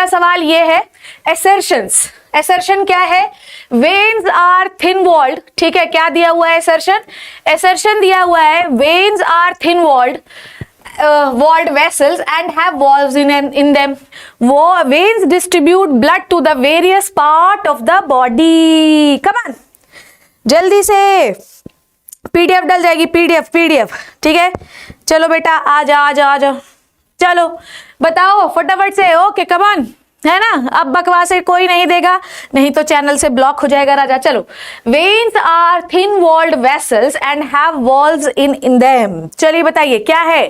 पहला सवाल ये है एसर्शंस। एसर्शन क्या है? वेन्स आर थिन वॉल्ड, ठीक है, क्या दिया हुआ है एसर्शन? एसर्शन दिया हुआ है veins are thin walled walled vessels and have valves in them. Veins distribute blood to the various part of the body. Come on, जल्दी से पीडीएफ डल जाएगी, पीडीएफ, ठीक है। चलो बेटा आ जाओ, चलो बताओ फटाफट से। ओके कम ऑन, है ना। अब बकवास कोई नहीं देगा, नहीं तो चैनल से ब्लॉक हो जाएगा राजा। चलो, veins are thin walled vessels and have valves in them. चलिए बताइए क्या है,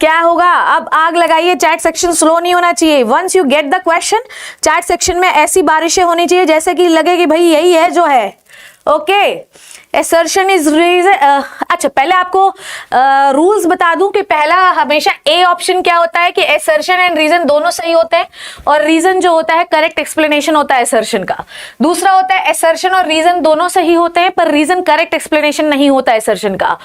क्या होगा? अब आग लगाइए, चैट सेक्शन स्लो नहीं होना चाहिए। Once you get the question, chat section में ऐसी बारिशें होनी चाहिए जैसे कि लगे कि भाई यही है जो है। Okay, assertion is reason. अच्छा, पहले आपको रूल्स बता दूं कि पहला हमेशा ए ऑप्शन क्या होता है कि एसर्शन एंड रीजन दोनों सही होते हैं, और रीजन जो होता है करेक्ट एक्सप्लेनेशन होता है एसर्शन का। दूसरा होता है एसर्शन और रीजन दोनों सही होते हैं पर रीजन करेक्ट एक्सप्लेनेशन नहीं होता एसर्शन का।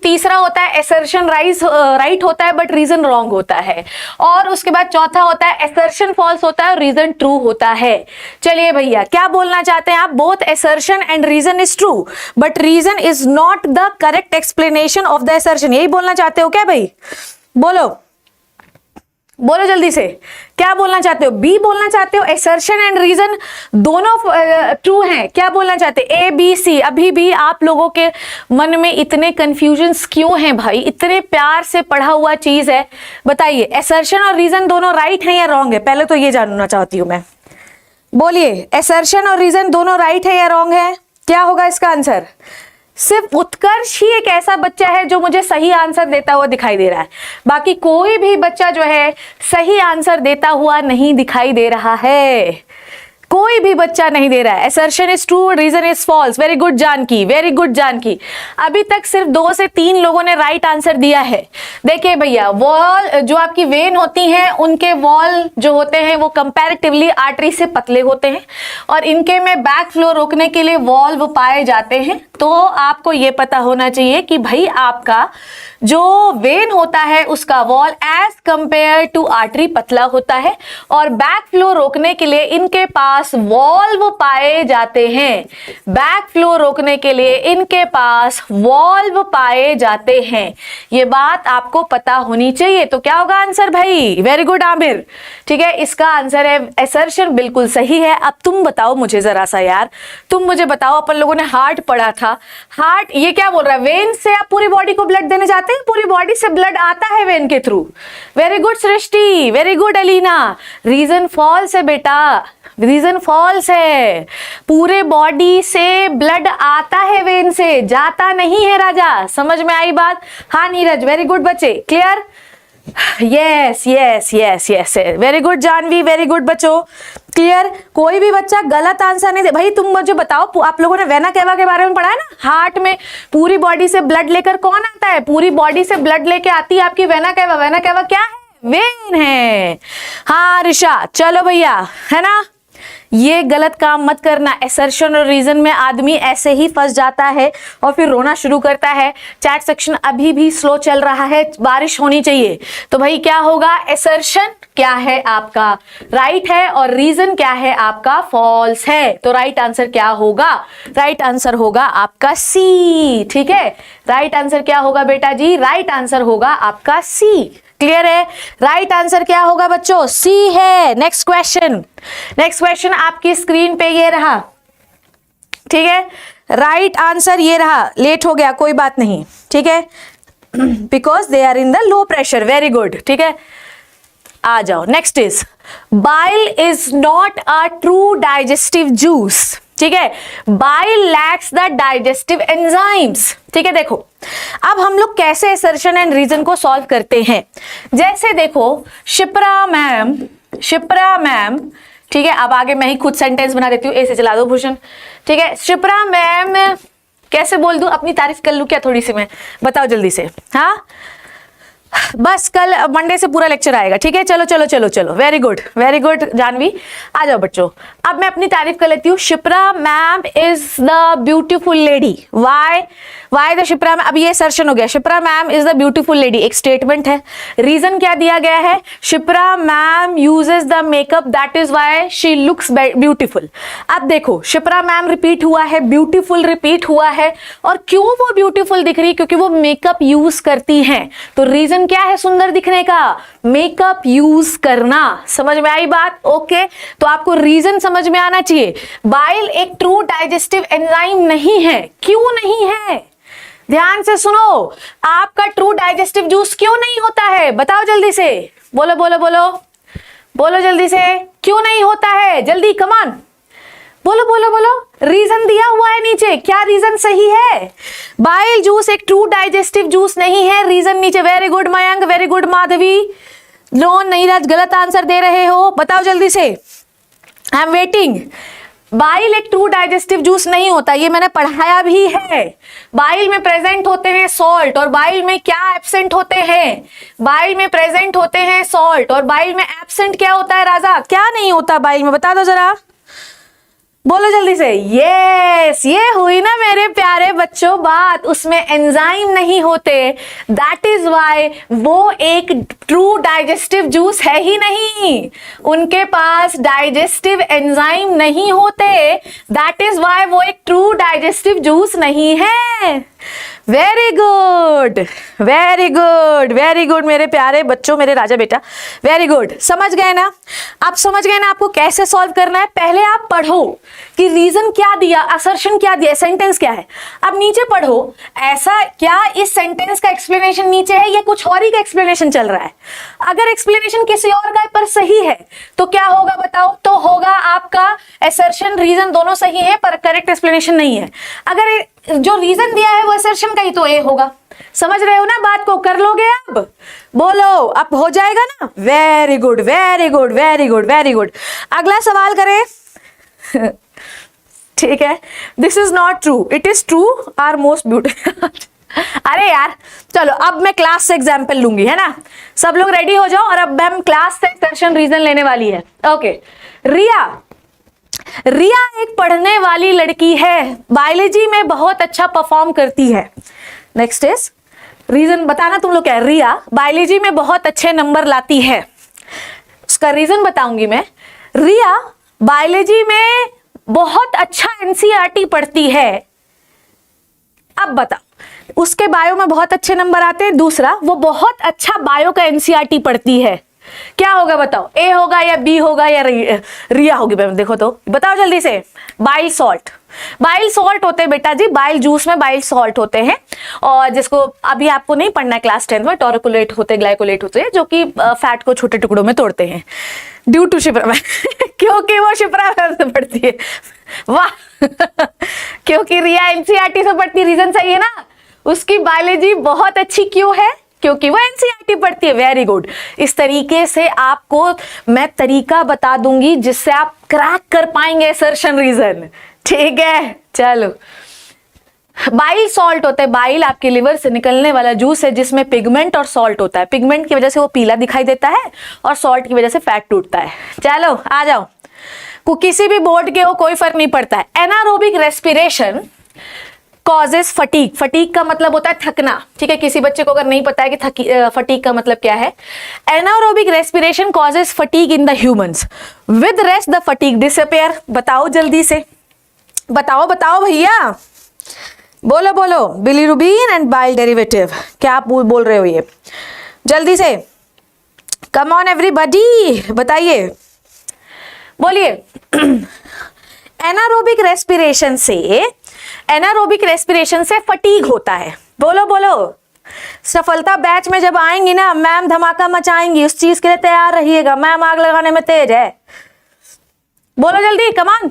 तीसरा होता है एसर्शन राइट होता है बट रीजन रॉन्ग होता है। और उसके बाद चौथा होता है एसर्शन फॉल्स होता है और रीजन ट्रू होता है। चलिए भैया, क्या बोलना चाहते हैं आप? Both assertion and reason is true but reason is not the correct explanation of the assertion. यही बोलना चाहते हो क्या भाई? बोलो जल्दी से, क्या बोलना चाहते हो? बी बोलना चाहते हो एसर्शन एंड रीजन दोनों ट्रू हैं? क्या बोलना चाहते हैं? A B C? अभी भी आप लोगों के मन में इतने कंफ्यूजन्स क्यों हैं भाई? इतने प्यार से पढ़ा हुआ चीज है, बताइए एसर्शन और रीजन दोनों राइट हैं या रॉन्ग है? पहले तो ये जानना चाहती हूं मैं। बोलिए, एसर्शन और रीजन दोनों राइट है या रॉन्ग है? क्या होगा इसका आंसर? सिर्फ उत्कर्ष ही एक ऐसा बच्चा है जो मुझे सही आंसर देता हुआ दिखाई दे रहा है, बाकी कोई भी बच्चा जो है सही आंसर देता हुआ नहीं दिखाई दे रहा है। कोई भी बच्चा नहीं दे रहा है। Assertion is true, reason is false. Very good Janaki, very good Janaki. अभी तक सिर्फ 2 से 3 लोगों ने राइट आंसर दिया है। देखिए भैया, वॉल जो आपकी वेन होती हैं उनके वॉल जो होते हैं वो कंपैरेटिवली आर्टरी से पतले होते हैं और इनके में बैक फ्लो रोकने के लिए वॉल्व पाए जाते हैं। तो आपको ये पता होना चाहिए कि भाई आपका जो वेन होता है उसका wall as compare to artery पतला होता है और बैक फ्लो रोकने के लिए इनके पास वॉल्व पाए जाते हैं। बैक फ्लो रोकने के लिए इनके पास वॉल्व पाए जाते हैं। ये बात आपको पता होनी चाहिए। तो क्या होगा आंसर भाई? वेरी गुड आमिर, ठीक है, इसका आंसर है एसर्शन, बिल्कुल सही है। अब तुम बताओ मुझे जरा सा यार, तुम मुझे बताओ, अपन लोगों ने हार्ट पढ़ा था, हार्ट ये क्या बोल रहा है? वेन से आप पूरी बॉडी को ब्लड देने जाते हैं, पूरी बॉडी से ब्लड आता है वेन के through. Very good Srishti, very good Alina. Reason falls है बेटा, रीजन फॉल्स है। पूरे बॉडी से ब्लड आता है वेन से, जाता नहीं है राजा। समझ में आई बात? हाँ नीरज, वेरी गुड बच्चे, clear? Yes yes yes yes, very good Janhavi, very good बच्चों, क्लियर। कोई भी बच्चा गलत आंसर नहीं दे। भाई तुम मुझे बताओ, आप लोगों ने वेना केवा के बारे में पढ़ा है ना? हार्ट में पूरी बॉडी से ब्लड लेकर कौन आता है? पूरी बॉडी से ब्लड लेके आती है आपकी वेना केवा। वेना केवा क्या है? वेन है। हाँ ऋषा, चलो भैया, है ना? ये गलत काम मत करना। एसर्शन और रीजन में आदमी ऐसे ही फंस जाता है और फिर रोना शुरू करता है। चैट सेक्शन अभी भी स्लो चल रहा है, बारिश होनी चाहिए। तो भाई क्या होगा? एसर्शन क्या है आपका? राइट है, और रीजन क्या है आपका? फॉल्स है। तो राइट आंसर क्या होगा? राइट आंसर होगा आपका सी, ठीक है। राइट आंसर क्या होगा बेटा जी? राइट आंसर होगा आपका सी। क्लियर है? राइट आंसर क्या होगा बच्चों? सी है। नेक्स्ट क्वेश्चन, नेक्स्ट क्वेश्चन आपकी स्क्रीन पे ये रहा, ठीक है। राइट आंसर ये रहा। लेट हो गया, कोई बात नहीं, ठीक है, because they are in the low pressure. Very good, ठीक है, आ जाओ। Next is bile is not a true digestive juice, ठीक है। Bile lacks the digestive enzymes, ठीक है। देखो अब हम लोग कैसे एसर्शन एंड रीजन को सॉल्व करते हैं। जैसे देखो शिप्रा मैम, ठीक है, अब आगे मैं ही खुद सेंटेंस बना देती हूँ, ए से चला दो भूषण, ठीक है। शिप्रा मैम, कैसे बोल दूं? अपनी तारीफ कर लूं क्या थोड़ी सी मैं? बताओ जल्दी से। हाँ बस कल मंडे से पूरा लेक्चर आएगा, ठीक है। चलो चलो चलो चलो, वेरी गुड जानवी, आ जाओ बच्चों। अब मैं अपनी तारीफ कर लेती हूँ। Shipra ma'am is the beautiful lady. Why? Why the Shipra ma'am, अब ये सर्शन हो गया, Shipra ma'am is the beautiful lady, एक स्टेटमेंट है। रीजन क्या दिया गया है, Shipra ma'am uses the makeup that is why she looks beautiful. अब देखो शिप्रा मैम रिपीट हुआ है, ब्यूटीफुल रिपीट हुआ है, और क्यों वो ब्यूटीफुल दिख रही है, क्योंकि वो मेकअप यूज करती हैं। तो रीजन क्या है सुंदर दिखने का, मेकअप यूज करना। समझ में आई बात? ओके, तो आपको रीजन समझ में आना चाहिए। बाइल एक ट्रू डाइजेस्टिव एंजाइम नहीं है। क्यों नहीं है, ध्यान से सुनो, आपका ट्रू डाइजेस्टिव जूस क्यों नहीं होता है, बताओ जल्दी से, बोलो बोलो बोलो बोलो जल्दी से, क्यों नहीं होता है, जल्दी कमान, बोलो बोलो बोलो। रीजन दिया हुआ है नीचे, क्या रीजन सही है? बाइल जूस एक ट्रू डाइजेस्टिव जूस नहीं है, रीजन नीचे। Very good Mayank, very good Madhavi. No नहीं राज, गलत आंसर दे रहे हो, बताओ जल्दी से, आई एम वेटिंग। बाइल एक ट्रू डाइजेस्टिव जूस नहीं होता, ये मैंने पढ़ाया भी है। बाइल में प्रेजेंट होते हैं सॉल्ट, और बाइल में क्या एब्सेंट होते हैं, बाइल में प्रेजेंट होते हैं सॉल्ट, और बाइल में एब्सेंट क्या होता है राजा, क्या नहीं होता बाइल में, बता दो जरा, बोलो जल्दी से। यस, ये हुई ना मेरे प्यारे बच्चों बात, उसमें एंजाइम नहीं होते, दैट इज वाई वो एक ट्रू डाइजेस्टिव जूस है ही नहीं, उनके पास डाइजेस्टिव एंजाइम नहीं होते, दैट इज वाई वो एक ट्रू डाइजेस्टिव जूस नहीं है। Very good very good very good मेरे प्यारे बच्चों, मेरे राजा बेटा, वेरी गुड। समझ गए ना, आप समझ गए ना आपको कैसे सॉल्व करना है। पहले आप पढ़ो कि रीजन क्या दिया, असर्शन क्या दिया, सेंटेंस क्या है। अब नीचे पढ़ो, ऐसा क्या इस सेंटेंस का एक्सप्लेनेशन नीचे है या कुछ और ही का एक्सप्लेनेशन चल रहा है। अगर एक्सप्लेनेशन किसी और का पर सही है तो क्या होगा बताओ, तो होगा आपका असर्शन रीजन दोनों सही है पर करेक्ट एक्सप्लेनेशन नहीं है। अगर जो रीजन दिया है वो असर्शन का ही तो ए होगा। समझ रहे हो ना बात को, कर लोगे अब, बोलो अब हो जाएगा ना। Very good very good very good very good. अगला सवाल करें ठीक है, this is not true, it is true are most beautiful अरे यार चलो, अब मैं क्लास से एग्जाम्पल लूंगी, है ना। सब लोग रेडी हो जाओ, और अब हम क्लास से एक्सप्रेशन रीजन लेने वाली है। ओके, रिया, रिया एक पढ़ने वाली लड़की है, बायोलॉजी में बहुत अच्छा परफॉर्म करती है। नेक्स्ट इज रीजन, बताना तुम लोग क्या है। रिया बायोलॉजी में बहुत अच्छे नंबर लाती है, उसका रीजन बताऊंगी मैं। रिया बायोलॉजी में बहुत अच्छा एनसीईआरटी पढ़ती है। अब बताओ, उसके बायो में बहुत अच्छे नंबर आते हैं, दूसरा वो बहुत अच्छा बायो का एनसीईआरटी पढ़ती है, क्या होगा बताओ, ए होगा या बी होगा या रिया होगी। देखो तो बताओ जल्दी से। बाइल सॉल्ट, बाइल सॉल्ट होते हैं बेटा जी, बाइल जूस में बाइल सॉल्ट होते हैं, और जिसको अभी आपको नहीं पढ़ना है क्लास 10 में, टॉर्कुलेट होते, ग्लाइकोलेट होते हैं, जो कि फैट को छोटे टुकड़ों में तोड़ते हैं, ड्यू टू शिप्रा क्योंकि वो शिप्रा से पढ़ती है। वाह क्योंकि रिया एनसीईआरटी से पढ़ती, रीजन सही है ना, उसकी बायोलॉजी बहुत अच्छी क्यों है, क्योंकि वो एनसीईआरटी पढ़ती है। Very good. इस तरीके से आपको मैं तरीका बता दूंगी जिससे आप क्रैक कर पाएंगे असर्शन रीजन, ठीक है। चलो, बाइल सॉल्ट होता है, बाइल आपके लिवर से निकलने वाला जूस है जिसमें पिगमेंट और सॉल्ट होता है। पिगमेंट की वजह से वो पीला दिखाई देता है और सॉल्ट की वजह से फैट टूटता है। चलो आ जाओ, को किसी भी बोर्ड के हो कोई फर्क नहीं पड़ता है। Anaerobic respiration causes fatigue, fatigue का मतलब होता है थकना, ठीक है। किसी बच्चे को अगर नहीं पता है कि फटीग का मतलब क्या है, anaerobic respiration causes fatigue in the humans, with rest the fatigue disappear. बताओ जल्दी से, बताओ बताओ भैया, बोलो बोलो। बिलीरुबिन एंड बाइल डेरिवेटिव, क्या आप बोल रहे हो ये, जल्दी से, कम ऑन एवरीबॉडी, बताइए, बोलिए। एनारोबिक रेस्पिरेशन से, एनारोबिक रेस्पिरेशन से फटीग होता है। बोलो बोलो। सफलता बैच में जब आएंगी ना मैम, धमाका मचाएंगी, उस चीज के लिए तैयार रहिएगा, मैम आग लगाने में तेज है। बोलो जल्दी, कमान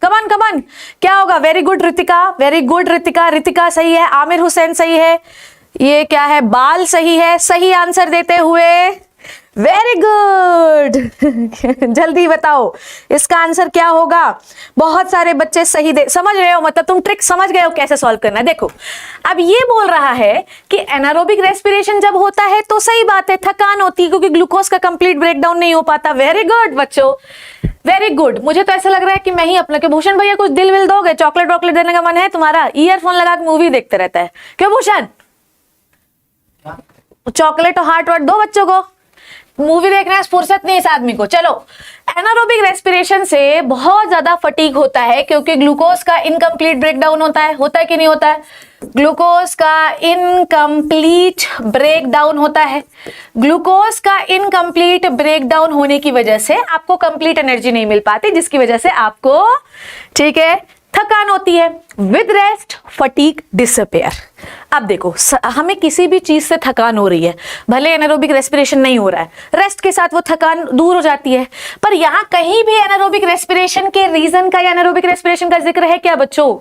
कमान कमान। क्या होगा, very good Ritika, very good Ritika, Ritika सही है, आमिर हुसैन सही है, ये क्या है, बाल सही है, सही आंसर देते हुए, वेरी गुड जल्दी बताओ इसका आंसर क्या होगा। बहुत सारे बच्चे सही दे, समझ रहे हो, मतलब तुम ट्रिक समझ गए हो कैसे सॉल्व करना है। देखो अब ये बोल रहा है कि एनारोबिक रेस्पिरेशन जब होता है तो सही बात है, थकान होती है क्योंकि ग्लूकोज का कंप्लीट ब्रेकडाउन नहीं हो पाता। वेरी गुड बच्चों, वेरी गुड। मुझे तो ऐसा लग रहा है कि मैं ही अपना, क्यों भूषण भैया कुछ दिल विल दोगे, चॉकलेट वॉकलेट देने का मन है तुम्हारा? ईयरफोन लगा के मूवी देखते रहता है क्यों भूषण? चॉकलेट और हार्ट वार्ट दो बच्चों को, मूवी देखने में फुर्सत नहीं इस आदमी को। चलो, एनारोबिक रेस्पिरेशन से बहुत ज्यादा फटीग होता है क्योंकि ग्लूकोज का इनकम्प्लीट ब्रेकडाउन होता है कि नहीं होता है? ग्लूकोज का इनकम्प्लीट ब्रेकडाउन होता है। ग्लूकोज का इनकम्प्लीट ब्रेकडाउन होने की वजह से आपको कंप्लीट एनर्जी नहीं मिल पाती, जिसकी वजह से आपको, ठीक है, थकान होती है। With rest fatigue disappear. अब देखो, हमें किसी भी चीज से थकान हो रही है, भले एनारोबिक रेस्पिरेशन नहीं हो रहा है, रेस्ट के साथ वो थकान दूर हो जाती है। पर यहां कहीं भी एनारोबिक रेस्पिरेशन के रीजन का या एनारोबिक रेस्पिरेशन का जिक्र है क्या बच्चों?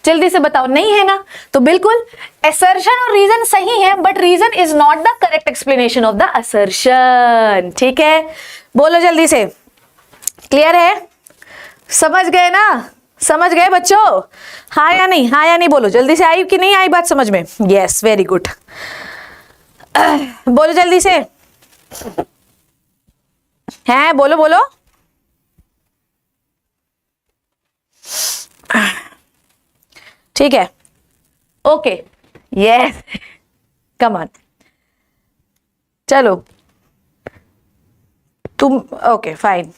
जल्दी से बताओ, नहीं है ना? तो बिल्कुल असर्शन और रीजन सही है, but reason is not the correct explanation of the assertion. ठीक है, बोलो जल्दी से, क्लियर है? समझ गए ना? समझ गए बच्चों? हाँ या नहीं? हाँ या नहीं बोलो जल्दी से। आई कि नहीं आई बात समझ में? Yes, very good. बोलो जल्दी से, हैं? बोलो बोलो। ठीक है, ओके, यस, कम ऑन, चलो तुम, okay fine.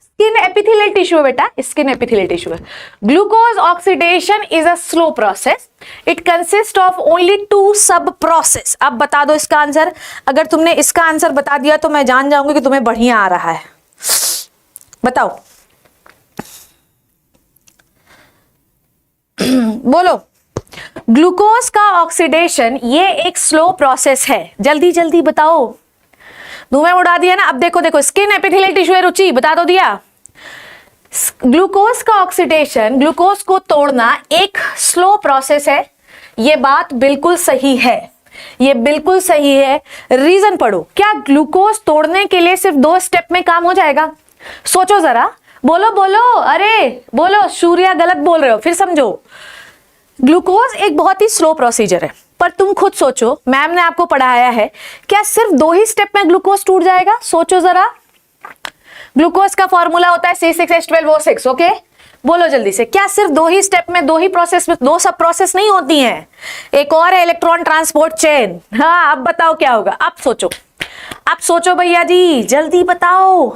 Skin epithelial tissue है बेटा, स्किन एपिथेलियल टिश्यू है। Glucose oxidation is a slow process, it consist of only 2 सब प्रोसेस। अब बता दो इसका आंसर। अगर तुमने इसका आंसर बता दिया तो मैं जान जाऊंगी कि तुम्हें बढ़िया आ रहा है। बताओ बोलो। ग्लूकोज का ऑक्सीडेशन ये एक स्लो प्रोसेस है। जल्दी जल्दी बताओ, धुएं उड़ा दिया ना। अब देखो देखो, स्किन एपिथेलियल टिश्यू है, रुचि बता दो दिया। ग्लूकोज का ऑक्सीडेशन, ग्लूकोज को तोड़ना एक स्लो प्रोसेस है। ये बात बिल्कुल सही है, ये बिल्कुल सही है। रीजन पढ़ो। क्या ग्लूकोज तोड़ने के लिए सिर्फ 2 स्टेप में काम हो जाएगा? सोचो जरा, बोलो बोलो, अरे बोलो, सूर्या गलत बोल रहे हो, फिर समझो। ग्लूकोज एक बहुत ही स्लो प्रोसीजर है, पर तुम खुद सोचो, मैम ने आपको पढ़ाया है, क्या सिर्फ 2 ही स्टेप में ग्लूकोज टूट जाएगा? सोचो जरा। ग्लूकोज का फॉर्मूला होता है C6H12O6, ओके? बोलो जल्दी से, क्या सिर्फ 2 ही स्टेप में, 2 ही प्रोसेस में, 2 सब प्रोसेस नहीं होती हैं? एक और है इलेक्ट्रॉन ट्रांसपोर्ट चेन। हाँ, अब बताओ क्या होगा? अब सोचो, अब सोचो भैया जी, जल्दी बताओ।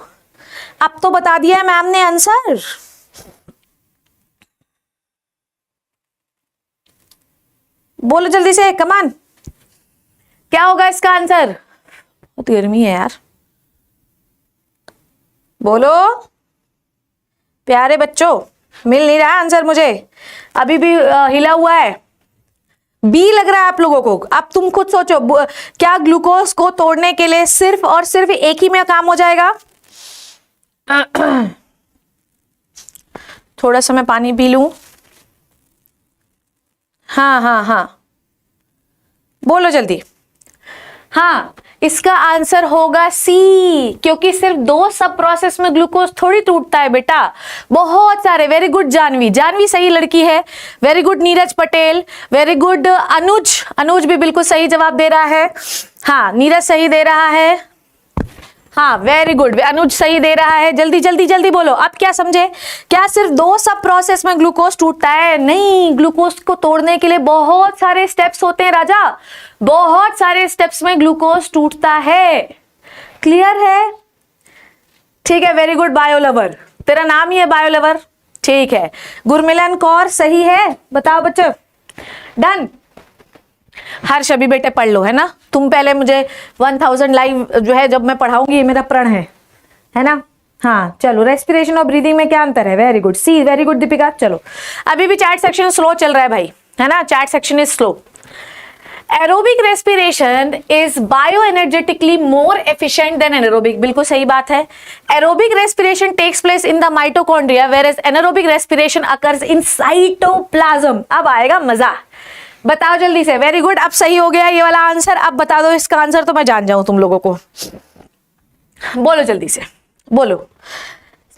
अब तो बता दिया है मैम ने आंसर। बोलो जल्दी से, कमान, क्या होगा इसका आंसर? बहुत गर्मी है यार, बोलो प्यारे बच्चों, मिल नहीं रहा आंसर मुझे, अभी भी हिला हुआ है। बी लग रहा है आप लोगों को। अब तुम खुद सोचो, क्या ग्लूकोज को तोड़ने के लिए सिर्फ और सिर्फ एक ही में काम हो जाएगा? थोड़ा सा मैं पानी पी लूं। हाँ हाँ हाँ, बोलो जल्दी। हाँ, इसका आंसर होगा सी, क्योंकि सिर्फ 2 सब प्रोसेस में ग्लूकोज थोड़ी टूटता है बेटा, बहुत सारे। वेरी गुड जानवी, जानवी सही लड़की है। Very good Neeraj Patel, very good Anuj, Anuj भी बिल्कुल सही जवाब दे रहा है। हाँ, नीरज सही दे रहा है। हाँ, वेरी गुड, अनुज सही दे रहा है। जल्दी जल्दी जल्दी बोलो। अब क्या समझे? क्या सिर्फ 2 सब प्रोसेस में ग्लूकोज टूटता है? नहीं, ग्लूकोज को तोड़ने के लिए बहुत सारे स्टेप्स होते हैं राजा, बहुत सारे स्टेप्स में ग्लूकोज टूटता है। क्लियर है? ठीक है, वेरी गुड बायोलवर, तेरा नाम ही है बायोलवर। ठीक है, गुरमिलन कौर सही है, बताओ बच्चों। डन। हर्ष अभी बेटे पढ़ लो, है ना? तुम पहले मुझे 1000 लाइव जो है जब मैं पढ़ाऊंगी, ये मेरा प्रण है ना? हाँ, चलो, रेस्पिरेशन और ब्रीदिंग में क्या अंतर है? वेरी गुड, सी, वेरी गुड दीपिका। चलो, अभी भी चैट सेक्शन स्लो चल रहा है भाई, है ना? Chat section is slow. Aerobic respiration is bioenergetically more efficient than anaerobic. बिल्कुल सही बात है। Aerobic respiration takes place in the mitochondria, whereas anaerobic respiration occurs in cytoplasm. अब आएगा मजा, बताओ जल्दी से। वेरी गुड, अब सही हो गया ये वाला आंसर। अब बता दो इसका आंसर तो मैं जान जाऊं तुम लोगों को। बोलो जल्दी से, बोलो।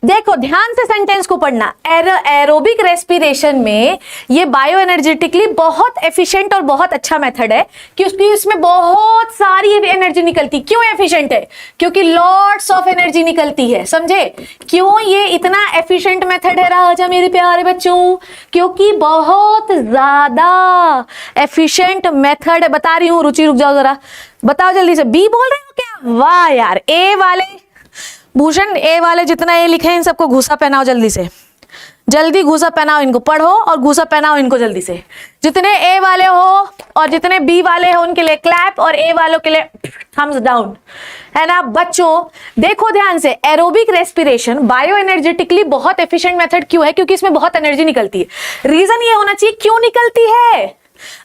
देखो ध्यान से सेंटेंस को पढ़ना। एरोबिक रेस्पिरेशन में ये बायो एनर्जेटिकली बहुत एफिशिएंट और बहुत अच्छा मेथड है, क्योंकि इसमें बहुत सारी एनर्जी निकलती। क्यों एफिशिएंट है? क्योंकि लॉट्स ऑफ एनर्जी निकलती है। समझे क्यों ये इतना एफिशिएंट मेथड है राजा मेरे प्यारे बच्चों? क्योंकि बहुत ज्यादा एफिशिएंट मेथड है। बता रही हूं, रुचि रुक जाओ जरा, बताओ जल्दी से। बी बोल रहे हो क्या? वाह यार। ए वाले भूषण, ए वाले जितना ए लिखे हैं इन सबको घूसा पहनाओ जल्दी से, जल्दी घूसा पहनाओ इनको, पढ़ो और घूसा पहनाओ इनको जल्दी से। जितने ए वाले हो और जितने बी वाले हो उनके लिए क्लैप, और ए वालों के लिए थम्स डाउन, है ना बच्चों? देखो ध्यान से, एरोबिक रेस्पिरेशन बायो एनर्जेटिकली बहुत एफिशिएंट मेथड क्यों है? क्योंकि इसमें बहुत एनर्जी निकलती है। रीजन ये होना चाहिए क्यों निकलती है।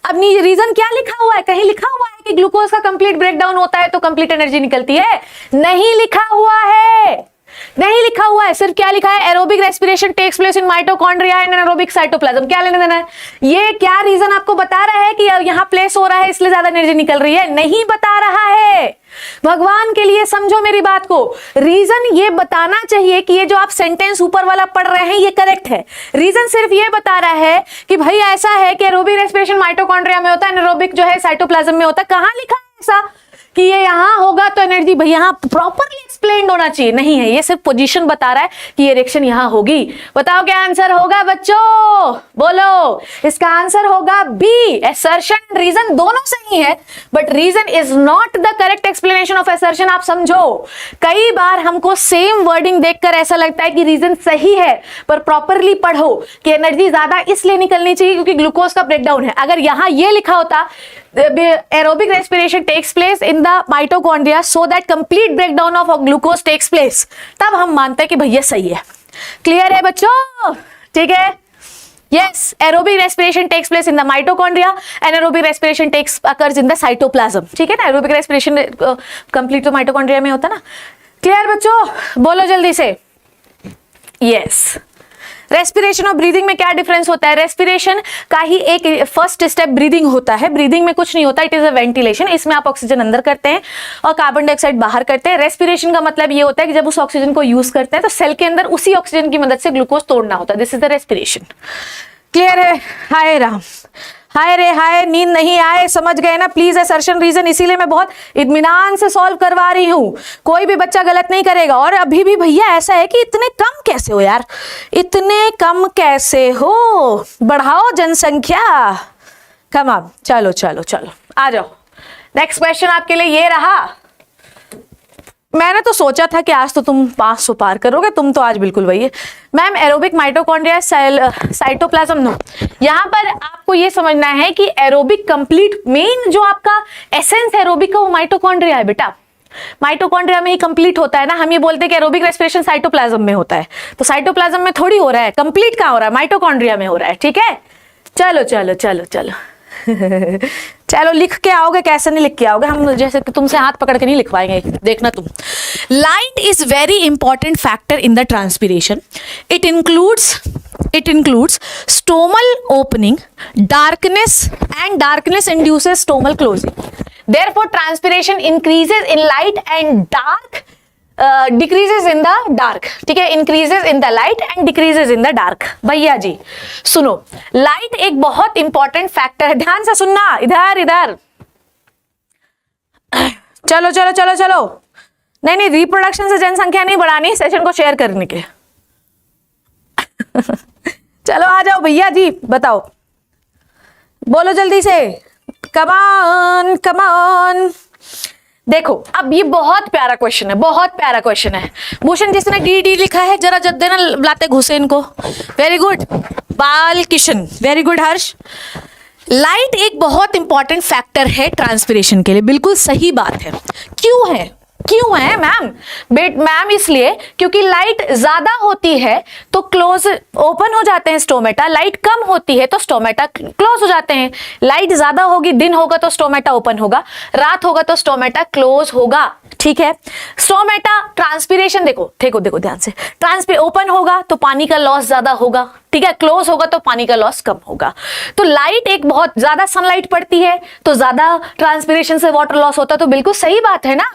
अब रीजन क्या लिखा हुआ है? कहीं लिखा हुआ है कि ग्लूकोज का कंप्लीट ब्रेकडाउन होता है तो कंप्लीट एनर्जी निकलती है? नहीं लिखा हुआ है, नहीं लिखा हुआ है। सिर्फ क्या लिखा है? Aerobic respiration takes place in mitochondria and anaerobic cytoplasm. क्या लेने देना है? ये क्या रीजन आपको बता रहा है कि यहाँ प्लेस हो रहा है इसलिए ज्यादा एनर्जी निकल रही है? नहीं बता रहा है। भगवान के लिए समझो मेरी बात को। रीजन ये बताना चाहिए कि ये जो आप सेंटेंस ऊपर वाला पढ़ रहे हैं ये करेक्ट है। रीजन सिर्फ ये बता रहा है कि भाई ऐसा है कि एरोबिक रेस्पिरेशन माइटोकॉन्ड्रिया में होता है, एनारोबिक जो है साइटोप्लाज्म में होता है। कहां लिखा है ऐसा कि ये यहां होगा तो एनर्जी? भाई यहां प्रॉपरली एक्सप्लेन्ड होना चाहिए, नहीं है। ये सिर्फ पोजीशन बता रहा है कि ये रिएक्शन यहां होगी। बताओ क्या आंसर होगा बच्चों? बोलो। इसका आंसर होगा बी। असर्शन रीजन दोनों सही है, but reason is not the correct explanation of assertion. आप समझो, कई बार हमको सेम वर्डिंग देखकर ऐसा लगता है कि रीजन सही है, पर प्रॉपरली पढ़ो कि एनर्जी ज्यादा इसलिए निकलनी चाहिए क्योंकि ग्लूकोज का ब्रेकडाउन है। अगर यहां ये लिखा होता aerobic respiration takes place in the mitochondria so that complete breakdown of glucose takes place, तब हम मानते हैं कि भैया सही है। क्लियर है बच्चों? ठीक है। Yes, aerobic respiration takes place in the mitochondria, anaerobic respiration occurs in the cytoplasm. ठीक है ना? aerobic respiration complete तो mitochondria में होता ना। क्लियर बच्चों? बोलो जल्दी से। Yes. रेस्पिरेशन और ब्रीदिंग में क्या डिफरेंस होता है? रेस्पिरेशन का ही एक फर्स्ट स्टेप ब्रीदिंग होता है। ब्रीदिंग में कुछ नहीं होता, इट इज अ वेंटिलेशन। इसमें आप ऑक्सीजन अंदर करते हैं और कार्बन डाइऑक्साइड बाहर करते हैं। रेस्पिरेशन का मतलब ये होता है कि जब उस ऑक्सीजन को यूज करते हैं तो सेल के अंदर उसी ऑक्सीजन की मदद से ग्लूकोज तोड़ना होता है। This is the respiration. Clear है? हाय राम, हाय रे हाय, नींद नहीं आए, समझ गए ना? प्लीज असर्शन रीजन इसीलिए मैं बहुत इत्मीनान से सॉल्व करवा रही हूं, कोई भी बच्चा गलत नहीं करेगा। और अभी भी भैया ऐसा है कि इतने कम कैसे हो यार, इतने कम कैसे हो? बढ़ाओ जनसंख्या। कम ऑन, चलो चलो चलो आ जाओ। नेक्स्ट क्वेश्चन आपके लिए ये रहा। मैंने तो सोचा था कि आज तो तुम 500 पार करोगे, तुम तो आज बिल्कुल वही है। Ma'am aerobic mitochondria cytoplasm no, यहाँ पर आपको ये समझना है कि एरोबिक कंप्लीट मेन जो आपका एसेंस एरोबिक का वो माइटोकॉन्ड्रिया है बेटा। माइटोकॉन्ड्रिया में ही कंप्लीट होता है ना। हम ये बोलते हैं कि एरोबिक रेस्पिरेशन साइटोप्लाज्म में होता है, तो साइटोप्लाज्म में थोड़ी हो रहा है, कंप्लीट कहाँ हो रहा है? माइटोकॉन्ड्रिया में हो रहा है। ठीक है, चलो चलो चलो चलो चलो लिख के आओगे, कैसे नहीं लिख के आओगे? हम जैसे कि तुमसे हाथ पकड़ के नहीं लिखवाएंगे, देखना तुम। Light is very important factor in the transpiration. It includes stomal opening, darkness and darkness induces stomal closing. Therefore transpiration increases in light and dark, decreases in the dark। ठीक है, increases in the light and decreases in the dark। भैया जी सुनो, light एक बहुत important factor है, ध्यान से सुनना। इधर इधर चलो चलो चलो चलो। नहीं नहीं, रिप्रोडक्शन से जनसंख्या नहीं बढ़ानी, सेशन को शेयर करने के चलो आ जाओ भैया जी, बताओ, बोलो जल्दी से। कमान कमान। देखो अब ये बहुत प्यारा क्वेश्चन है, बहुत प्यारा क्वेश्चन है। भूषण जिसने डी डी लिखा है जरा जब देना लाते घुसे इनको। वेरी गुड बाल किशन, वेरी गुड हर्ष। लाइट एक बहुत इंपॉर्टेंट फैक्टर है ट्रांसपिरेशन के लिए, बिल्कुल सही बात है। क्यों है? क्यों है मैम? मैम इसलिए क्योंकि लाइट ज्यादा होती है तो क्लोज ओपन हो जाते हैं स्टोमेटा, लाइट कम होती है तो स्टोमेटा क्लोज हो जाते हैं। लाइट ज्यादा होगी, दिन होगा तो स्टोमेटा ओपन होगा, रात होगा तो स्टोमेटा क्लोज होगा। ठीक है, स्टोमेटा ट्रांसपिरेशन देखो देखो देखो ध्यान से, ओपन होगा तो पानी का लॉस ज्यादा होगा, ठीक है, क्लोज होगा तो पानी का लॉस कम होगा। तो लाइट एक बहुत ज्यादा सनलाइट पड़ती है तो ज्यादा ट्रांसपिरेशन से वाटर लॉस होता है, तो बिल्कुल सही बात है ना।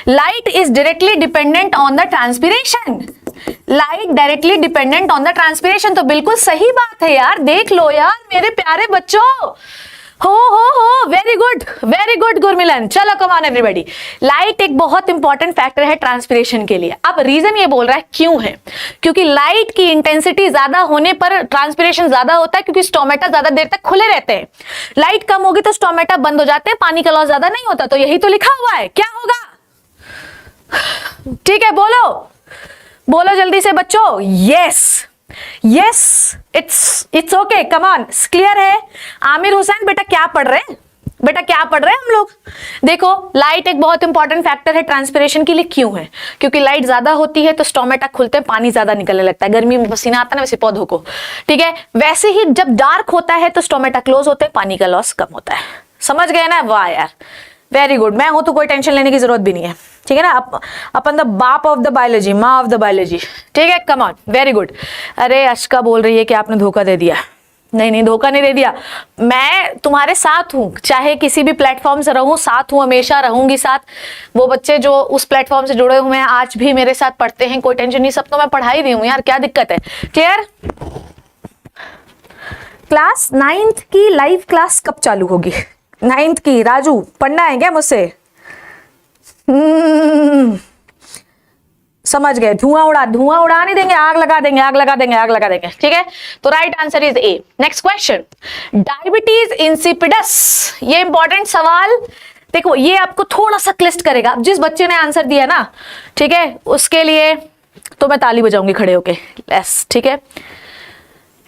Light is directly dependent on the transpiration. Light directly dependent on the transpiration. तो बिल्कुल सही बात है यार, देख लो यार मेरे प्यारे बच्चों। हो वेरी गुड गुरमिलन। चलो कम ऑन एवरीबॉडी, लाइट एक बहुत इंपॉर्टेंट फैक्टर है ट्रांसपिरेशन के लिए। अब रीजन ये बोल रहा है क्यों है, क्योंकि लाइट की इंटेंसिटी ज्यादा होने पर ट्रांसपिरेशन ज्यादा होता है, क्योंकि स्टोमेटा ज्यादा देर तक खुले रहते हैं। लाइट कम होगी तो स्टोमेटा बंद हो जाते हैं, पानी का लॉस ज्यादा नहीं होता। तो यही तो लिखा हुआ है, क्या होगा? ठीक है, बोलो जल्दी से बच्चों। Yes it's okay, come on. Clear है? आमिर हुसैन बेटा क्या पढ़ रहे हैं? हम लोग देखो, लाइट एक बहुत इंपॉर्टेंट फैक्टर है ट्रांसपिरेशन के लिए। क्यों है? क्योंकि लाइट ज्यादा होती है तो स्टोमेटा खुलते हैं, पानी ज्यादा निकलने लगता है। गर्मी में पसीना आता है ना, वैसे पौधों को, ठीक है। वैसे ही जब डार्क होता है तो स्टोमेटा क्लोज होते हैं, पानी का लॉस कम होता है। समझ गए ना? वाह यार, वेरी गुड। मैं हूं तो कोई टेंशन लेने की जरूरत भी नहीं है, ठीक है ना। अपन द बाप ऑफ द बायोलॉजी, माँ ऑफ द बायोलॉजी, ठीक है। Come on, very good. अरे अश्का बोल रही है कि आपने धोखा दे दिया। नहीं, धोखा नहीं दे दिया। मैं तुम्हारे साथ हूं, चाहे किसी भी प्लेटफॉर्म से रहूं, साथ हूं, हमेशा रहूंगी साथ। वो बच्चे जो उस प्लेटफॉर्म से जुड़े हुए हैं आज भी मेरे साथ पढ़ते हैं, कोई टेंशन नहीं। सब तो मैं पढ़ा ही रही हूं यार, क्या दिक्कत है? क्लियर? क्लास 9th की लाइव क्लास कब चालू होगी? 9th की राजू, पढ़ना है क्या मुझसे? समझ गए। धुआं उड़ा नहीं देंगे, आग लगा देंगे, ठीक है। तो right answer is A. Next question, diabetes insipidus. ये इंपॉर्टेंट सवाल देखो, ये आपको थोड़ा सा क्लिष्ट करेगा। अब जिस बच्चे ने आंसर दिया ना, ठीक है, उसके लिए तो मैं ताली बजाऊंगी खड़े होके, यस, ठीक है।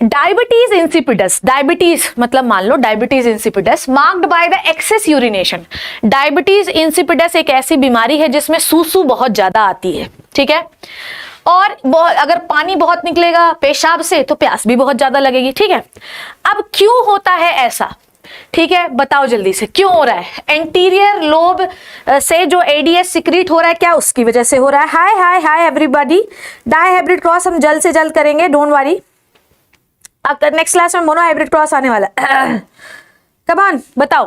डायबिटीज इंसिपिडस, डायबिटीज मतलब मान लो diabetes insipidus marked by the excess urination. Diabetes insipidus एक ऐसी बीमारी है जिसमें सूसू बहुत ज्यादा आती है, ठीक है। और अगर पानी बहुत निकलेगा पेशाब से तो प्यास भी बहुत ज्यादा लगेगी, ठीक है। अब क्यों होता है ऐसा, ठीक है, बताओ जल्दी से क्यों हो रहा है? एंटीरियर लोब से जो एडीएस सिक्रीट हो रहा है, क्या उसकी वजह से हो रहा है? Hi everybody, di hybrid cross हम जल्द से जल्द करेंगे, डोंट वरी। अब नेक्स्ट क्लास में मोनो हाइब्रिड क्रॉस आने वाला। कम ऑन, बताओ।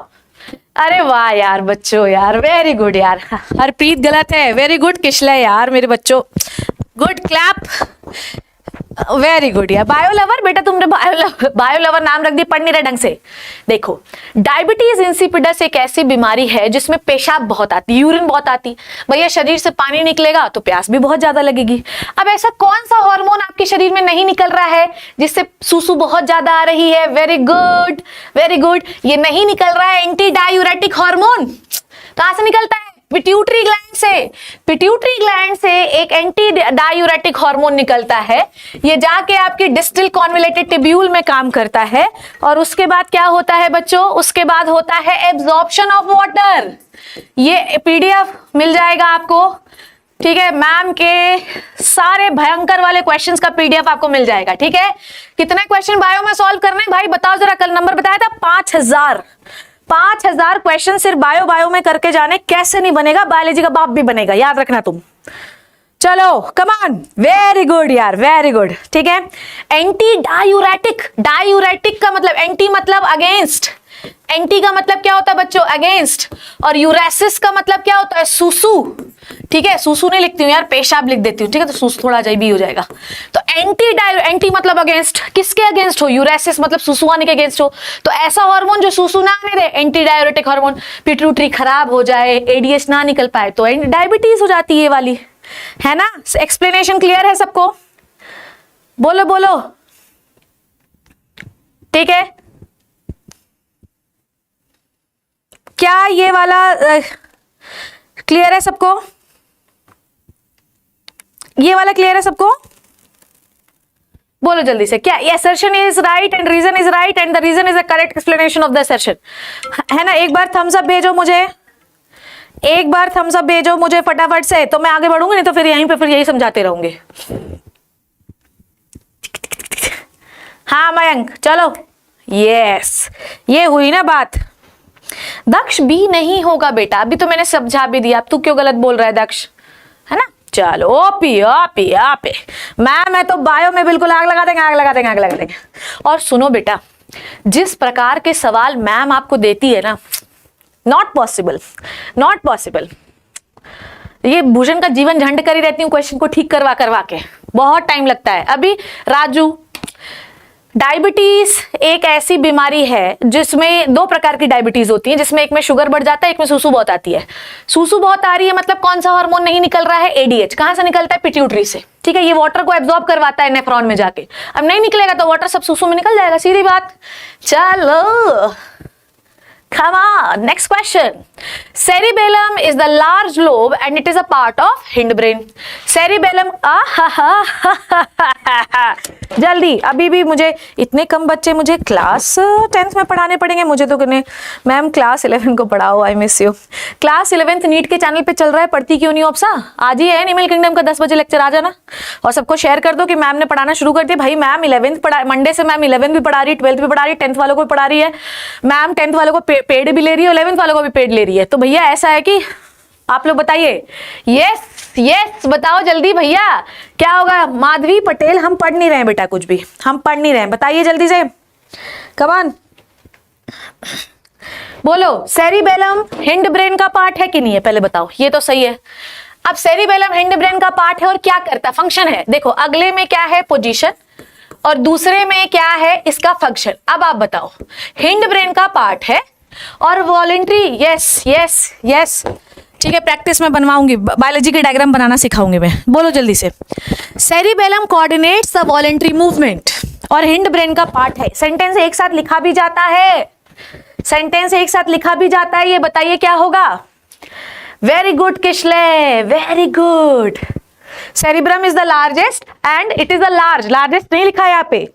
अरे वाह यार बच्चों, यार वेरी गुड यार। हरप्रीत गलत है, वेरी गुड किशला यार मेरे बच्चों, गुड क्लैप, वेरी गुड यार। बायो लवर बेटा, तुमने बायो लवर नाम रख दी, पढ़ नहीं रहे ढंग से। देखो, डायबिटीज इंसिपिडस एक ऐसी बीमारी है जिसमें पेशाब बहुत आती, यूरिन बहुत आती। भैया शरीर से पानी निकलेगा तो प्यास भी बहुत ज्यादा लगेगी। अब ऐसा कौन सा हार्मोन आपके शरीर में नहीं निकल रहा है जिससे सूसू बहुत ज्यादा आ रही है? वेरी गुड, ये नहीं निकल रहा है एंटी डायूरेटिक हार्मोन। कहां से निकलता है? पिट्यूटरी ग्लैंड से। पिट्यूटरी ग्लैंड से एक एंटी डायूरेटिक हार्मोन निकलता है, ये जाके आपकी डिस्टल कॉन्वोलेटेड टिब्यूल में काम करता है। और उसके बाद क्या होता है बच्चों? उसके बाद होता है एब्जॉर्प्शन ऑफ वाटर। ये पीडीएफ मिल जाएगा आपको, ठीक है। मैम के सारे भयंकर वाले क्वेश्चंस का पीडीएफ आपको मिल जाएगा, ठीक है। कितने क्वेश्चन बायो में सॉल्व करने भाई बताओ जरा? कल नंबर बताया था 5000 क्वेश्चन सिर्फ बायो में करके जाने। कैसे नहीं बनेगा? बायोलॉजी का बाप भी बनेगा, याद रखना तुम। चलो कम ऑन, वेरी गुड यार, वेरी गुड, ठीक है। एंटी डायूरेटिक, डायूरेटिक का मतलब एंटी मतलब अगेंस्ट, एंटी का मतलब क्या होता है बच्चों? अगेंस्ट। और यूरेसिस का मतलब क्या होता है? सूसू, ठीक है। सूसू नहीं लिखती हूँ यार, पेशाब लिख देती हूँ, ठीक है। तो सूसू थोड़ा अजीब ही हो जाएगा। तो एंटी मतलब अगेंस्ट, किसके अगेंस्ट हो? यूरेसिस मतलब सूसू आने के अगेंस्ट हो। तो ऐसा हार्मोन जो सूसू ना आने दे, एंटी डायूरेटिक हार्मोन। पिट्यूटरी खराब हो जाए, एडीएस ना निकल पाए तो डायबिटीज हो जाती है, ये वाली, है ना। एक्सप्लेनेशन क्लियर है सबको? बोलो, ठीक है। क्या ये वाला क्लियर है सबको? ये वाला क्लियर है सबको? बोलो जल्दी से। क्या assertion is right and reason is right and the reason is a correct explanation of the assertion, है ना। एक बार थम्स अप भेजो मुझे, एक बार थम्स अप भेजो मुझे फटाफट से, तो मैं आगे बढ़ूंगी, नहीं तो फिर यहीं पे फिर यही समझाते रहूंगे। हाँ मयंक चलो, यस, ये हुई ना बात। दक्ष बी नहीं होगा बेटा, अभी तो मैंने समझा भी दिया, अब तू क्यों गलत बोल रहा है दक्ष, है ना। चलो ओपी मैम है तो बायो में बिल्कुल आग लगा देंगे। और सुनो बेटा, जिस प्रकार के सवाल मैम आपको देती है ना, नॉट पॉसिबल। ये भूषण का जीवन झंड करी रहती हूँ क्वेश्चन को ठीक करवा के। बहुत टाइम लगता है। अभी राजू, डायबिटीज एक ऐसी बीमारी है जिसमें दो प्रकार की डायबिटीज होती है, जिसमें एक में शुगर बढ़ जाता है, एक में सूसू बहुत आती है। सूसू बहुत आ रही है मतलब कौन सा हार्मोन नहीं निकल रहा है? एडीएच। कहां से निकलता है? पिट्यूटरी से। ठीक है, ये वाटर को एब्जॉर्ब करवाता है नेफ्रॉन में जाके। अब नहीं निकलेगा तो वाटर सब सूसू में निकल जाएगा, सीधी बात। चलो come on, next question. Cerebellum is the large lobe and it is a part of hindbrain. Cerebellum, जल्दी, अभी भी मुझे इतने कम बच्चे मुझे क्लास 10th में पढ़ाने पड़ेंगे। मुझे तो कहने मैम क्लास 11 को पढ़ाओ, I miss you. Class 11th NEET के चैनल पे चल रहा है, पढ़ती क्यों नहीं हो आपसा? आज ही है एनिमल किंगडम का 10 बजे लेक्चर, आ जाना और सबको शेयर कर दो कि मैम ने पढ़ाना शुरू कर दिया। भाई मैम 11th पढ़ा, मंडे से मैम 11th भी पढ़ा रही है, 12th भी पढ़ा रही है, 10th वालों को भी पढ़ा रही है मैम। 10th वालों को पेड भी ले रही है, 11th वालों को भी पेड ले रही है। तो भैया ऐसा है कि आप लोग बताइए, यस यस बताओ जल्दी भैया, क्या होगा? माधवी पटेल, हम पढ़ नहीं रहे हैं बेटा, कुछ भी हम पढ़ नहीं रहे हैं, बताइए जल्दी से, कम ऑन बोलो। सेरिबेलम हिंड ब्रेन का पार्ट है कि नहीं है? पहले बताओ, ये तो सही है। अब सेरिबेलम हिंड ब्रेन का पार्ट है और क्या करता, फंक्शन है। देखो अगले में क्या है? पोजीशन, और दूसरे में क्या है? इसका फंक्शन। अब आप बताओ, हिंड ब्रेन का पार्ट है और वॉलेंट्री, यस यस यस, ठीक है, प्रैक्टिस में बनवाऊंगी, बायोलॉजी के डायग्राम बनाना सिखाऊंगी मैं। बोलो जल्दी से। Cerebellum coordinates the voluntary movement और हिंड ब्रेन का पार्ट है। सेंटेंस एक साथ लिखा भी जाता है, सेंटेंस एक साथ लिखा भी जाता है। ये बताइए क्या होगा? Very good Kishlay, very good. Cerebrum is the largest and it is the largest नहीं लिखा है यहाँ पे।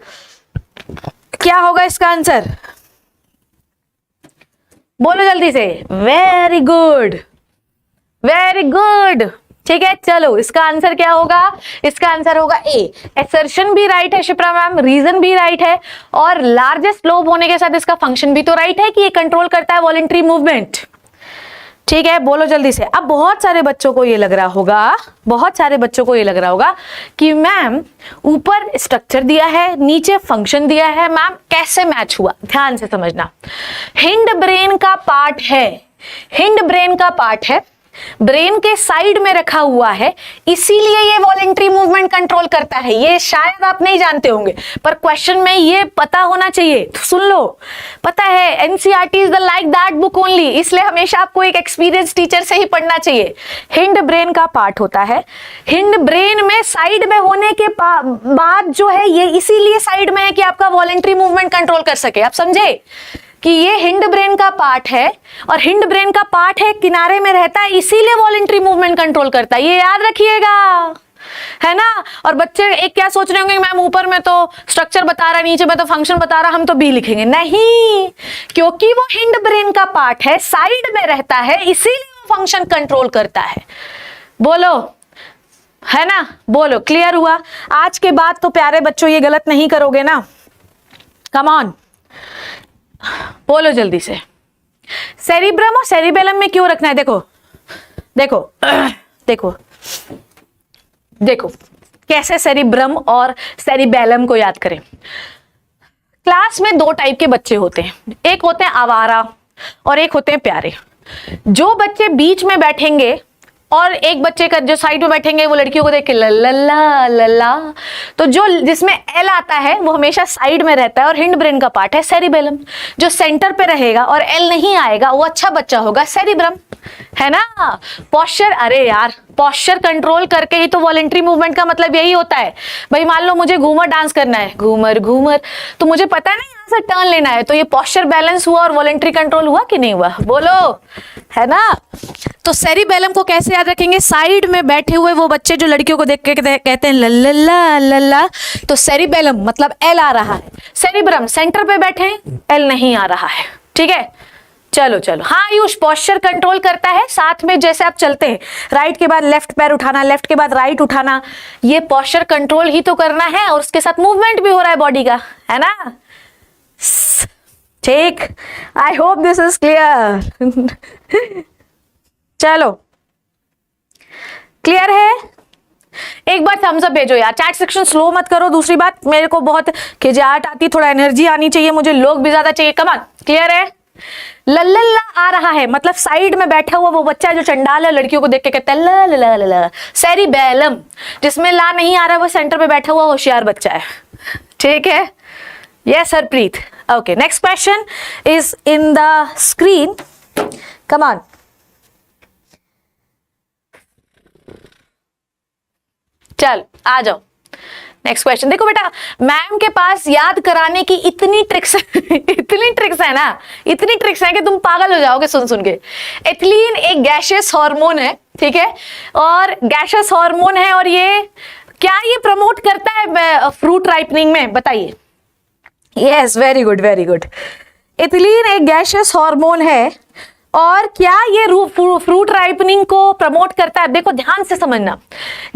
क्या होगा इसका आंसर? बोलो जल्दी से। वेरी गुड, वेरी गुड, ठीक है। चलो इसका आंसर क्या होगा? इसका आंसर होगा ए। एसर्शन भी राइट है शिप्रा मैम, रीजन भी राइट है, और लार्जेस्ट लोब होने के साथ इसका फंक्शन भी तो राइट है कि ये कंट्रोल करता है वॉलेंट्री मूवमेंट। ठीक है, बोलो जल्दी से। अब बहुत सारे बच्चों को ये लग रहा होगा, बहुत सारे बच्चों को ये लग रहा होगा कि मैम ऊपर स्ट्रक्चर दिया है, नीचे फंक्शन दिया है, मैम कैसे मैच हुआ? ध्यान से समझना, हिंड ब्रेन का पार्ट है, हिंड ब्रेन का पार्ट है, ब्रेन के साइड में रखा हुआ है, इसीलिए ये वॉलेंट्री मूवमेंट कंट्रोल करता है। ये शायद आप नहीं जानते होंगे, पर क्वेश्चन में ये पता होना चाहिए, तो सुन लो। पता है NCERT is the like that book only, इसलिए हमेशा आपको एक एक्सपीरियंस टीचर से ही पढ़ना चाहिए। हिंड ब्रेन का पार्ट होता है, हिंड ब्रेन में साइड में होने के बाद जो है ये इसीलिए साइड में है कि आपका वॉलेंट्री मूवमेंट कंट्रोल कर सके। आप समझे कि ये हिंड ब्रेन का पार्ट है, और हिंड ब्रेन का पार्ट है, किनारे में रहता है, इसीलिए वॉलेंट्री मूवमेंट कंट्रोल करता है। ये याद रखिएगा, है ना। और बच्चे एक क्या सोच रहे होंगे, मैम ऊपर में तो स्ट्रक्चर बता रहा, नीचे में तो फंक्शन बता रहा, हम तो बी लिखेंगे। नहीं, क्योंकि वो हिंड ब्रेन का पार्ट है, साइड में रहता है, इसीलिए वो फंक्शन कंट्रोल करता है। बोलो, है ना, बोलो। क्लियर हुआ? आज के बाद तो प्यारे बच्चों ये गलत नहीं करोगे ना? कम ऑन, बोलो जल्दी से। सेरिब्रम और सेरिबेलम में क्यों रखना है? देखो देखो देखो देखो कैसे सेरिब्रम और सेरिबेलम को याद करें। क्लास में दो टाइप के बच्चे होते हैं, एक होते हैं आवारा और एक होते हैं प्यारे। जो बच्चे बीच में बैठेंगे और एक बच्चे का जो साइड में बैठेंगे वो लड़कियों को देख के लल्ला लल्ला, तो जो जिसमें एल आता है वो हमेशा साइड में रहता है और हिंड ब्रेन का पार्ट है सेरिबेलम। जो सेंटर पे रहेगा और एल नहीं आएगा वो अच्छा बच्चा होगा, सेरिब्रम, है ना। पोस्चर, अरे यार पोस्चर कंट्रोल करके ही तो वॉलेंट्री मूवमेंट का मतलब यही होता है। भाई मान लो मुझे घूमर डांस करना है, घूमर घूमर, तो मुझे पता है ना यहाँ से टर्न लेना है, तो ये पोस्चर बैलेंस हुआ और वॉलेंट्री कंट्रोल हुआ कि नहीं हुआ? बोलो, है ना। तो सेरिबेलम को कैसे याद रखेंगे? साइड में बैठे हुए वो बच्चे जो लड़कियों को देख के कहते हैं लल्ला लल्ला, तो सेरिबेलम मतलब एल आ रहा है। सेरिब्रम सेंटर पे बैठे, एल नहीं आ रहा है। ठीक है, चलो चलो। हाँ आयुष, पोस्चर कंट्रोल करता है, साथ में जैसे आप चलते हैं राइट के बाद लेफ्ट पैर उठाना, लेफ्ट के बाद राइट उठाना, ये पोस्चर कंट्रोल ही तो करना है, और उसके साथ मूवमेंट भी हो रहा है बॉडी का, है ना। ठीक, I hope this is clear. चलो, क्लियर है? एक बार थम्स अप भेजो यार, चैट सेक्शन स्लो मत करो। दूसरी बात, मेरे को बहुत खिजाहट आती, थोड़ा एनर्जी आनी चाहिए मुझे, लोग भी ज्यादा चाहिए। कम ऑन, क्लियर है? लल्ला आ रहा है मतलब साइड में बैठा हुआ वो बच्चा जो चंडाल है लड़कियों को देख के कहता है ला ला ला ला। सेरिबेलम, जिसमें ला नहीं आ रहा वो सेंटर पे बैठा हुआ होशियार बच्चा है। ठीक है, yes Harpreet. Okay, next question is in the screen, come on. चल आ जाओ, नेक्स्ट क्वेश्चन। देखो बेटा, मैम के पास याद कराने की इतनी ट्रिक्स इतनी ट्रिक्स है ना, इतनी ट्रिक्स है कि तुम पागल हो जाओगे सुन सुन के। एथिलीन एक गैशियस हार्मोन है, ठीक है, और गैशियस हार्मोन है, और ये क्या ये प्रमोट करता है फ्रूट राइपनिंग में, बताइए। Yes, very good very good. Ethylene एक गैशियस हार्मोन है, और क्या ये फ्रूट राइपनिंग को प्रमोट करता है? देखो ध्यान से समझना,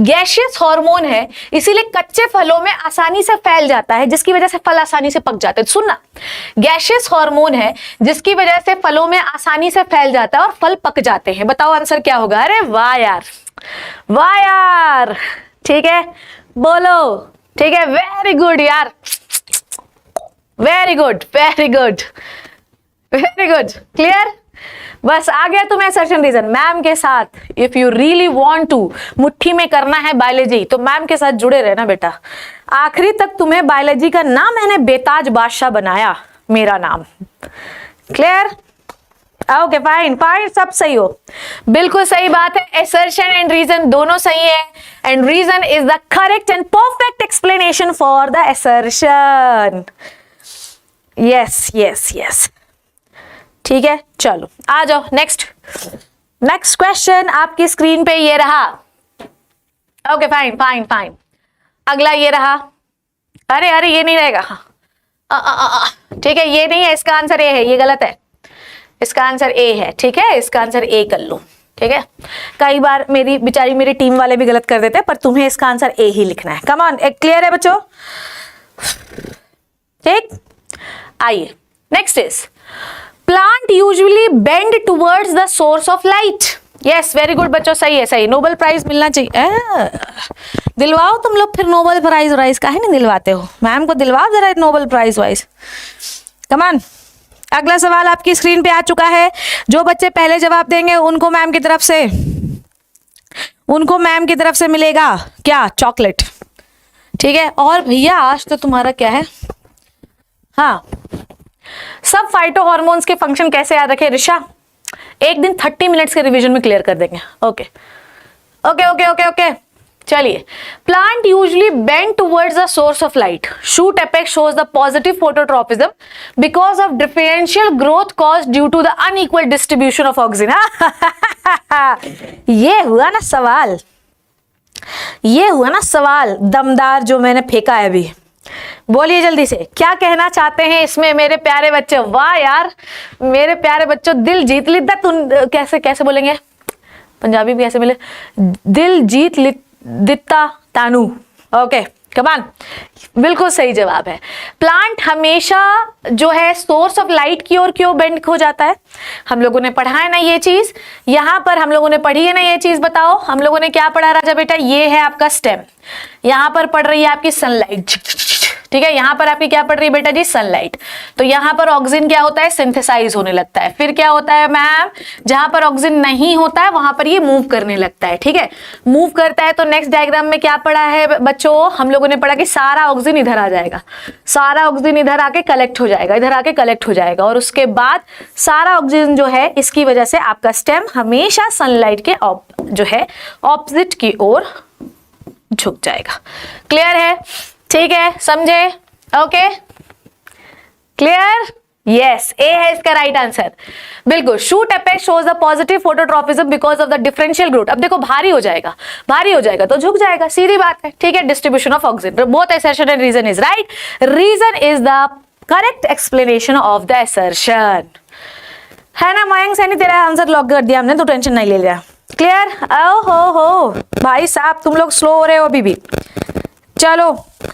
गैशियस हार्मोन है इसीलिए कच्चे फलों में आसानी से फैल जाता है, जिसकी वजह से फल आसानी से पक जाते हैं। सुनना, गैशियस हार्मोन है जिसकी वजह से फलों में आसानी से फैल जाता है और फल पक जाते हैं। बताओ आंसर क्या होगा? अरे वाह यार, वाह यार, ठीक है, बोलो, ठीक है, वेरी गुड यार, very good very good very good. Clear? बस आ गया तुम्हें असर्शन रीजन। मैम के साथ if you really want to मुट्ठी में करना है बायोलॉजी तो मैम के साथ जुड़े रहना बेटा, आखिरी तक तुम्हें बायोलॉजी का नाम मैंने बेताज बादशाह बनाया, मेरा नाम। क्लियर? ओके, फाइन फाइन, सब सही हो, बिल्कुल सही बात है। असर्शन एंड रीजन दोनों सही है, and reason is the correct and perfect explanation for the assertion. Yes yes yes, ठीक है, चलो आ जाओ नेक्स्ट। नेक्स्ट क्वेश्चन आपकी स्क्रीन पे ये रहा। ओके फाइन फाइन फाइन, अगला ये रहा। अरे अरे ये नहीं रहेगा, ठीक है, ये नहीं है, इसका आंसर ए है, ये गलत है, इसका आंसर ए है। ठीक है, इसका आंसर ए कर लो। ठीक है, कई बार मेरी टीम वाले भी गलत कर देते हैं, पर तुम्हें इसका आंसर ए ही लिखना है। कम ऑन, एक क्लियर है बच्चों? ठीक, आइए next is plant usually bend towards the source of light. Yes, very good बच्चों, सही है, सही। नोबेल प्राइज मिलना चाहिए। दिलवाओ तुम लोग फिर नोबेल प्राइज वाइज, काहे नहीं दिलवाते हो? मैम को दिलवाओ जरा Nobel prize wise. Come on, अगला सवाल आपकी स्क्रीन पे आ चुका है। जो बच्चे पहले जवाब देंगे उनको मैम की तरफ से मिलेगा क्या? चॉकलेट। ठीक है, और भैया आज तो तुम्हारा क्या है, हाँ, सब फाइटो हार्मोन्स के फंक्शन कैसे याद रखे ऋषा? एक दिन 30 मिनट्स के रिवीजन में क्लियर कर देंगे। Okay okay okay okay okay, चलिए। Plant usually bend towards the source of light. Shoot apex shows the positive phototropism because of differential growth caused due to the unequal distribution of oxygen. ये हुआ ना सवाल, ये हुआ ना सवाल दमदार जो मैंने फेंका है अभी। बोलिए जल्दी से, क्या कहना चाहते हैं इसमें मेरे प्यारे बच्चे? वाह यार, मेरे प्यारे बच्चों, दिल जीत लिता तुम, कैसे बोलेंगे पंजाबी भी ऐसे मिले, दिल जीत दिता तानू। ओके, कम ऑन, बिल्कुल सही जवाब है। प्लांट हमेशा जो है सोर्स ऑफ लाइट की ओर क्यों बेंड हो जाता है? हम लोगों ने पढ़ा है ना ये चीज, यहां पर हम लोगों ने पढ़ी है ना ये चीज। बताओ हम लोगों ने क्या पढ़ा राजा बेटा? ये है आपका स्टेम, यहां पर पढ़ रही है आपकी सनलाइट। ठीक है, यहां पर आपकी क्या पड़ रही है बेटा जी? सनलाइट। तो यहां पर ऑक्सीजन क्या होता है? सिंथेसाइज होने लगता है। फिर क्या होता है मैम? जहां पर ऑक्सीजन नहीं होता है वहां पर ये मूव करने लगता है। ठीक है, मूव करता है तो नेक्स्ट डायग्राम में क्या पढ़ा है बच्चों? हम लोगों ने पढ़ा कि सारा ऑक्सीजन इधर आ जाएगा, सारा ऑक्सीजन इधर आके कलेक्ट हो जाएगा, इधर आके कलेक्ट हो जाएगा, और उसके बाद सारा ऑक्सीजन जो है इसकी वजह से आपका स्टेम हमेशा सनलाइट के जो है ऑपोजिट की ओर झुक जाएगा। क्लियर है? ठीक है, समझे? Okay, clear? यस, ए है इसका राइट आंसर, बिल्कुल। Shoot apex shows the positive phototropism because of the differential growth. अब देखो भारी हो जाएगा, भारी हो जाएगा तो झुक जाएगा, सीधी बात है। ठीक है, distribution of oxygen, both assertion and reason is right. Reason is the correct explanation of the assertion, है ना मयंक? सैनी तेरा आंसर लॉक कर दिया हमने, तो टेंशन नहीं ले लिया। क्लियर? ओ हो भाई साहब, तुम लोग स्लो हो रहे हो अभी भी। चलो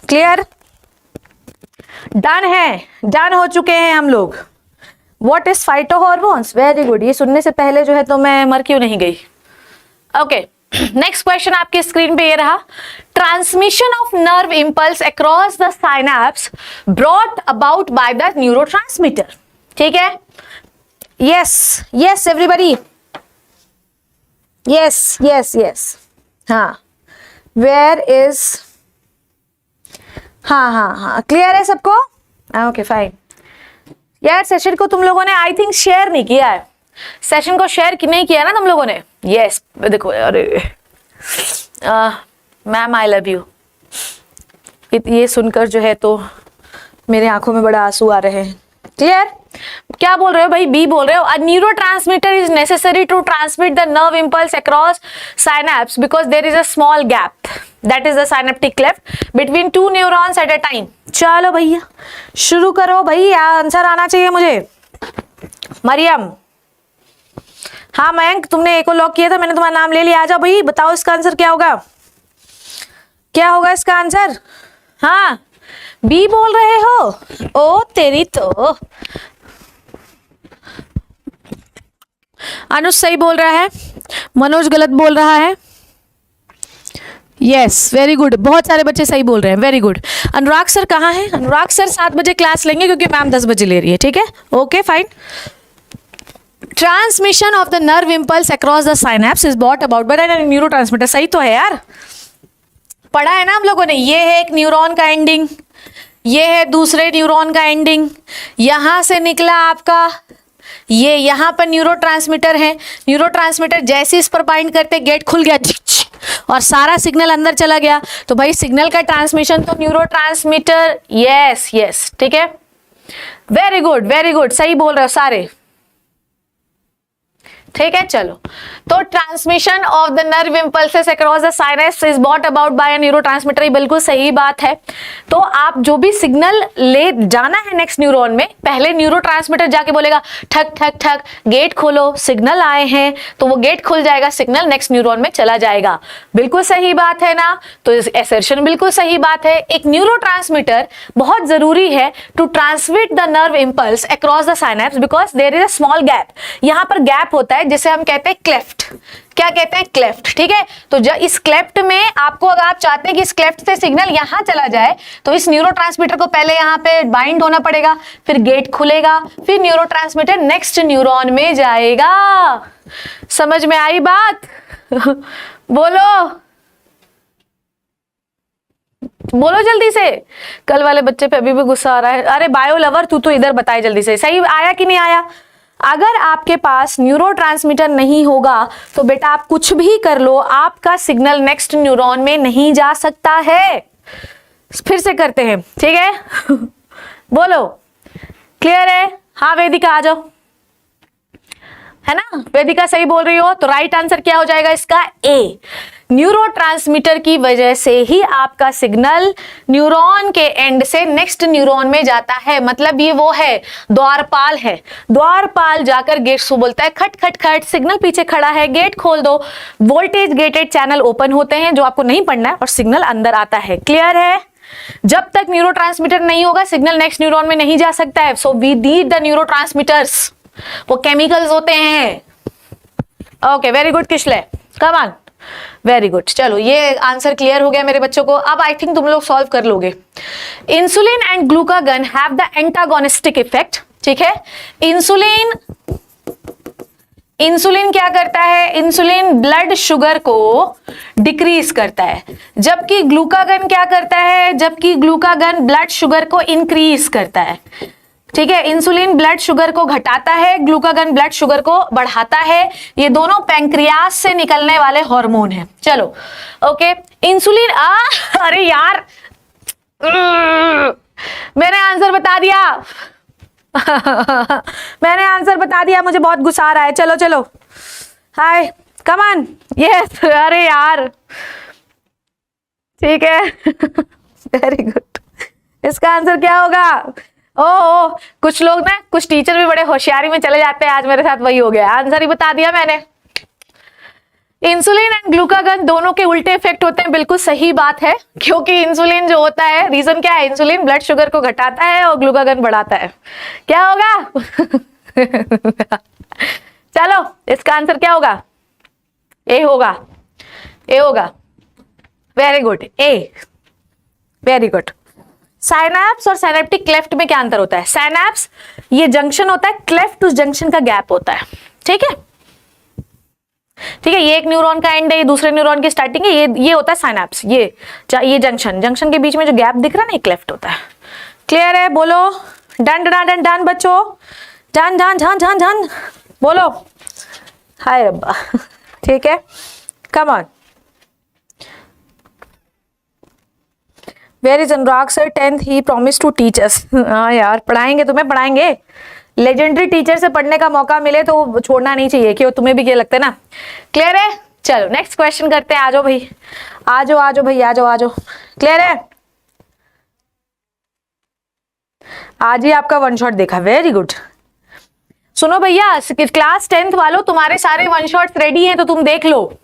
क्लियर, डन है, डन हो चुके हैं हम लोग। What is phyto hormones? Very good, ये सुनने से पहले जो है तो मैं मर क्यों नहीं गई। ओके, नेक्स्ट क्वेश्चन आपकी स्क्रीन पे ये रहा। Transmission of nerve impulse across the synapse brought about by the neurotransmitter. ठीक है, yes yes everybody, yes yes yes, हाँ वेयर इज, हाँ हाँ हाँ क्लियर है सबको? Okay fine. यार सेशन को तुम लोगों ने आई थिंक शेयर नहीं किया है, सेशन को शेयर नहीं किया ना तुम लोगों ने? यस देखो, अरे मैम आई लव यू, ये सुनकर जो है तो मेरे आंखों में बड़ा आंसू आ रहे हैं। क्लियर? क्या बोल रहे हो भाई? बी बोल रहे हो, a neurotransmitter is necessary to transmit the nerve impulse across synapse because there is a small gap, that is the synaptic cleft between two neurons at a time. चलो भैया शुरू करो भाई, आंसर आना चाहिए मुझे। मरियम, हाँ मयंक तुमने एक को लॉक किया था, मैंने तुम्हारा नाम ले लिया। आ जाओ भाई, बताओ इसका आंसर क्या होगा, क्या होगा इसका आंसर? हाँ बी बोल रहे हो? ओ तेरी तो, अनुज सही बोल रहा है, मनोज गलत बोल रहा है। यस वेरी गुड, बहुत सारे बच्चे सही बोल रहे हैं, वेरी गुड। अनुराग सर कहाँ हैं? अनुराग सर 7 बजे क्लास लेंगे क्योंकि मैम 10 बजे ले रही है, ठीक है? Okay fine. Transmission of the nerve impulse across the synapse is brought about by an neurotransmitter. सही तो है यार, पढ़ा है ना हम लोगों ने। ये है एक न्यूरॉन का एंडिंग, ये है दूसरे न्यूरॉन का एंडिंग, यहां से निकला आपका ये, यहां पर न्यूरोट्रांसमीटर है, न्यूरोट्रांसमीटर जैसे इस पर बाइंड करते गेट खुल गया और सारा सिग्नल अंदर चला गया। तो भाई सिग्नल का ट्रांसमिशन तो न्यूरोट्रांसमीटर, यस यस ठीक है, वेरी गुड वेरी गुड, सही बोल रहे हो सारे, ठीक है। चलो, तो transmission of the nerve impulses across the sinus is brought about bye a neurotransmitter, ये बिल्कुल सही बात है। तो आप जो भी सिग्नल ले जाना है नेक्स्ट न्यूरॉन में, पहले न्यूरोट्रांसमीटर जाके बोलेगा ठक ठक ठक गेट खोलो, सिग्नल आए हैं, तो वो गेट खुल जाएगा, सिग्नल नेक्स्ट न्यूरॉन में चला जाएगा। बिल्कुल सही बात है ना? तो एसर्शन बिल्कुल सही बात है। एक न्यूरोट्रांसमीटर बहुत जरूरी है to transmit the nerve impulse across the synapse because there is a small gap, यहां पर गैप होता है जिसे हम कहते हैं क्लेफ्ट। क्या कहते हैं? क्लेफ्ट, ठीक है। तो जब इस क्लेफ्ट में आपको, अगर आप चाहते हैं कि इस क्लेफ्ट से सिग्नल यहां चला जाए, तो इस न्यूरोट्रांसमीटर को पहले यहां पे बाइंड होना पड़ेगा, फिर गेट खुलेगा, फिर न्यूरोट्रांसमीटर नेक्स्ट न्यूरॉन में जाएगा। समझ में आई बात? बोलो बोलो जल्दी से, कल वाले बच्चे पे अभी भी गुस्सा आ रहा है। अरे बायो लवर तू तो इधर बताए जल्दी से, सही आया कि नहीं आया? अगर आपके पास न्यूरोट्रांसमीटर नहीं होगा तो बेटा आप कुछ भी कर लो, आपका सिग्नल नेक्स्ट न्यूरॉन में नहीं जा सकता है। फिर से करते हैं, ठीक है? बोलो क्लियर है? हाँ वेदिका आ जाओ, है ना? वेदिका सही बोल रही हो, तो राइट आंसर क्या हो जाएगा इसका? ए। न्यूरोट्रांसमीटर की वजह से ही आपका सिग्नल न्यूरॉन के एंड से नेक्स्ट न्यूरॉन में जाता है। मतलब ये वो है, द्वारपाल है, द्वारपाल जाकर गेट से बोलता है खट खट खट, सिग्नल पीछे खड़ा है, गेट खोल दो, वोल्टेज गेटेड चैनल ओपन होते हैं जो आपको नहीं पढ़ना है और सिग्नल अंदर आता है। क्लियर है? जब तक न्यूरोट्रांसमीटर नहीं होगा सिग्नल नेक्स्ट न्यूरॉन में नहीं जा सकता है। So we need the neurotransmitters, वो केमिकल्स होते हैं। ओके वेरी गुड किशले, कम ऑन, वेरी गुड। चलो ये आंसर क्लियर हो गया मेरे बच्चों को। अब आई थिंक तुम लोग सॉल्व कर लोगे। Insulin and glucagon have the antagonistic effect, ठीक है। इंसुलिन क्या करता है? इंसुलिन ब्लड शुगर को डिक्रीज करता है, जबकि ग्लूकागन क्या करता है? जबकि ग्लूकागन ब्लड शुगर को इंक्रीज करता है, ठीक है। इंसुलिन ब्लड शुगर को घटाता है, ग्लूकागन ब्लड शुगर को बढ़ाता है। ये दोनों पैंक्रियास से निकलने वाले हार्मोन हैं। चलो ओके, इंसुलिन अरे यार मैंने आंसर बता दिया मैंने आंसर बता दिया, मुझे बहुत गुस्सा आ रहा है। चलो चलो, हाय कम ऑन, यस, अरे यार ठीक है वेरी गुड। इसका आंसर क्या होगा? ओ कुछ लोग ना, कुछ टीचर भी बड़े होशियारी में चले जाते हैं, आज मेरे साथ वही हो गया, आंसर ही बता दिया मैंने। इंसुलिन एंड ग्लूकागन दोनों के उल्टे इफेक्ट होते हैं, बिल्कुल सही बात है, क्योंकि इंसुलिन जो होता है, रीजन क्या है? इंसुलिन ब्लड शुगर को घटाता है और ग्लूकागन बढ़ाता है। क्या होगा? चलो इसका आंसर क्या होगा? ए होगा, ए होगा, वेरी गुड, ए, वेरी गुड, साइनैप्स और साइनेप्टिक क्लेफ्ट में क्या अंतर होता है? साइनैप्स ये जंक्शन होता है, क्लेफ्ट उस जंक्शन का गैप होता है। ठीक है, ठीक है, ये एक न्यूरॉन का एंड है, ये दूसरे न्यूरॉन की स्टार्टिंग है, ये होता है साइनैप्स। ये जंक्शन के बीच में जो गैप दिख रहा है ना, ये क्लेफ्ट होता है। क्लियर है? बोलो डन डन डन डन बच्चों, done done done done done बोलो। हाय रब्बा। ठीक है, come on. Where is Anurag sir 10th ही प्रॉमिस टू टीच अस। हाँ यार, पढ़ाएंगे तुम्हें, पढ़ाएंगे। लेजेंडरी टीचर से पढ़ने का मौका मिले तो छोड़ना नहीं चाहिए, क्यों? तुम्हें भी क्या लगता है ना। क्लियर है? चलो नेक्स्ट क्वेश्चन करते हैं। आ जाओ भाई, आ जाओ आ जाओ भाई, आ जाओ आ जाओ। क्लियर है? आज ही आपका वन शॉट देखा, वेरी गुड। सुनो भैया, क्लास 10th वालों, तुम्हारे सारे वन शॉट्स रेडी हैं तो तुम देख लो।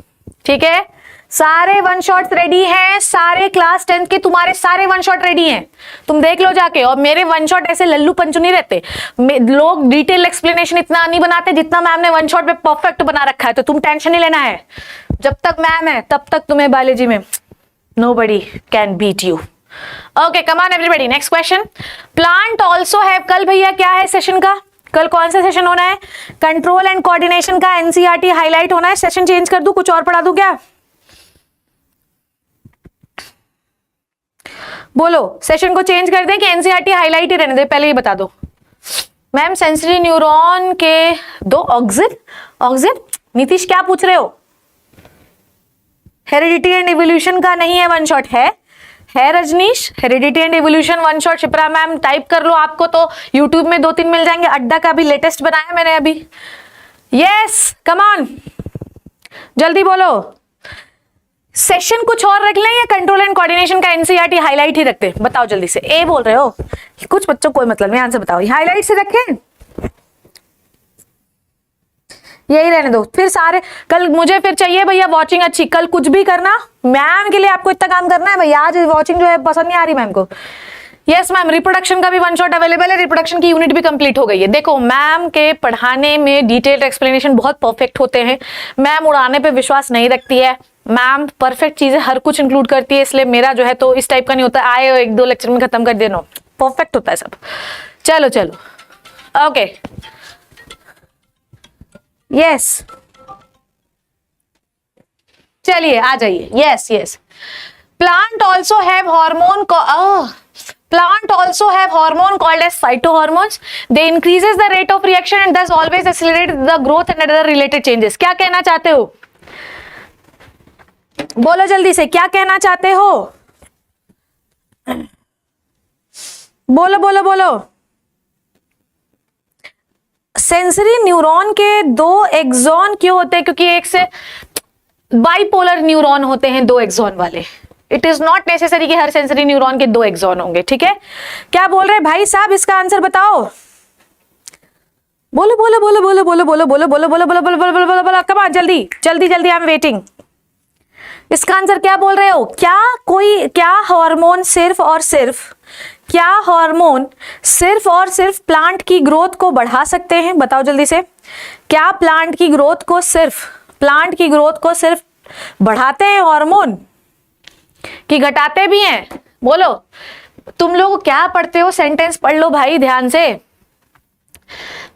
ठीक है, सारे वन शॉट्स रेडी हैं, सारे क्लास 10th के तुम्हारे सारे वन शॉट रेडी हैं, तुम देख लो जाके। और मेरे वन शॉट ऐसे लल्लू पंचू नहीं रहते, लोग डिटेल एक्सप्लेनेशन इतना नहीं बनाते जितना मैम ने वन शॉट पे परफेक्ट बना रखा है। तो तुम टेंशन नहीं लेना है, जब तक मैम है तब तक तुम्हें बायोलॉजी में nobody can beat you. Okay, come on everybody, next question. Plant also have, कल भैया क्या है सेशन का? कल कौन सा सेशन होना है? कंट्रोल एंड कोऑर्डिनेशन का एनसीईआरटी हाईलाइट होना है। सेशन चेंज कर दूं, कुछ और पढ़ा दूं क्या? बोलो, सेशन को चेंज कर दें कि एनसीईआरटी हाईलाइट ही रहने दे? पहले ही बता दो मैम। सेंसरी न्यूरॉन के दो ऑक्सिन नीतीश क्या पूछ रहे हो? हेरिडिटी एंड इवोल्यूशन का नहीं है वन शॉट, है Rajneesh, heredity and evolution one shot. Shipra ma'am type कर लो, आपको तो यूट्यूब में 2-3 मिल जाएंगे। अड्डा का भी लेटेस्ट बनाया मैंने अभी। यस, कम ऑन, जल्दी बोलो। सेशन कुछ और रख लें या कंट्रोल एंड कोऑर्डिनेशन का एनसीईआरटी हाईलाइट ही रखते? बताओ जल्दी से। ए बोल रहे हो कुछ बच्चों, कोई मतलब नहीं, आंसर बताओ। हाईलाइट से रखें, यही रहने दो फिर सारे। कल मुझे फिर चाहिए भैया वॉचिंग अच्छी, कल कुछ भी करना मैम के लिए, आपको इतना काम करना है भैया। आज वॉचिंग जो है पसंद नहीं आ रही मैम को। यस मैम, रिप्रोडक्शन का भी वन शॉट अवेलेबल है, रिप्रोडक्शन की यूनिट भी कंप्लीट हो गई है। देखो मैम के पढ़ाने में डिटेल्ड एक्सप्लेनेशन बहुत परफेक्ट होते हैं। मैम उड़ाने पे विश्वास नहीं रखती है, मैम परफेक्ट चीजें हर कुछ इंक्लूड करती है, इसलिए मेरा जो है तो इस टाइप का नहीं होता आए 1-2 लेक्चर में खत्म कर देना, परफेक्ट होता है सब। चलो चलो, ओके, यस, चलिए आ जाइए। Yes yes, plant also have hormone, plant also have hormone called as phytohormones. They increases the rate of reaction and thus always accelerate the growth and other related changes. क्या कहना चाहते हो? बोलो जल्दी से, क्या कहना चाहते हो? बोलो बोलो बोलो। सेंसरी न्यूरॉन के 2 एक्सॉन क्यों होते हैं? क्योंकि एक से बाइपोलर न्यूरॉन होते हैं 2 एक्सॉन वाले। इट इज नॉट नेसेसरी कि हर सेंसरी न्यूरॉन के 2 एक्सॉन होंगे। ठीक है, क्या बोल रहे भाई साहब, इसका आंसर बताओ। बोलो बोलो बोलो बोलो बोलो बोलो बोलो बोलो बोलो बोलो बोलो बोलो बोलो बोलो, कम ऑन, जल्दी जल्दी जल्दी, आई एम वेटिंग। इसका आंसर क्या बोल रहे हो? क्या हार्मोन सिर्फ और सिर्फ प्लांट की ग्रोथ को बढ़ा सकते हैं? बताओ जल्दी से। क्या प्लांट की ग्रोथ को सिर्फ बढ़ाते हैं हार्मोन कि घटाते भी हैं? बोलो, तुम लोग क्या पढ़ते हो? सेंटेंस पढ़ लो भाई ध्यान से।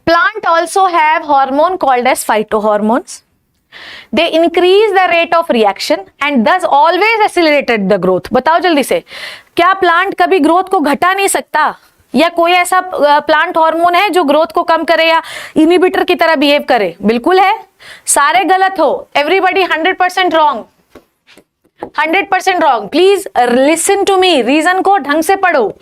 Plant also have hormone called as phytohormones. They increase the rate of reaction and this always accelerated the growth. बताओ जल्दी से, क्या प्लांट कभी ग्रोथ को घटा नहीं सकता? या कोई ऐसा प्लांट हार्मोन है जो ग्रोथ को कम करे या इनहिबिटर की तरह बिहेव करे? बिल्कुल है, सारे गलत हो। Everybody 100% wrong, 100% wrong. Please listen to me, reason को ढंग से पढ़ो।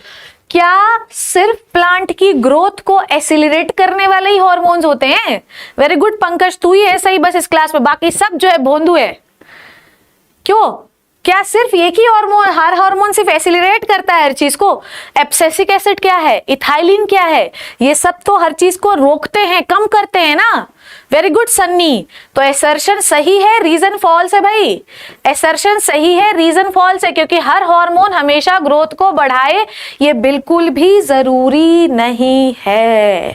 क्या सिर्फ प्लांट की ग्रोथ को एसिलरेट करने वाले ही हॉर्मोन्स होते हैं? वेरी गुड पंकज, तू ही है सही बस इस क्लास में, बाकी सब जो है भोंदू है। क्यों? क्या सिर्फ एक ही हार्मोन, हर हार्मोन सिर्फ एसिलरेट करता है हर चीज को? एब्सिसिक एसिड क्या है, इथाइलिन क्या है, ये सब तो हर चीज को रोकते हैं, कम करते हैं ना। वेरी गुड सन्नी, तो एसर्शन सही है, रीजन फॉल्स है भाई। एसर्शन सही है, रीजन फॉल्स है, क्योंकि हर हार्मोन हमेशा ग्रोथ को बढ़ाए ये बिल्कुल भी जरूरी नहीं है।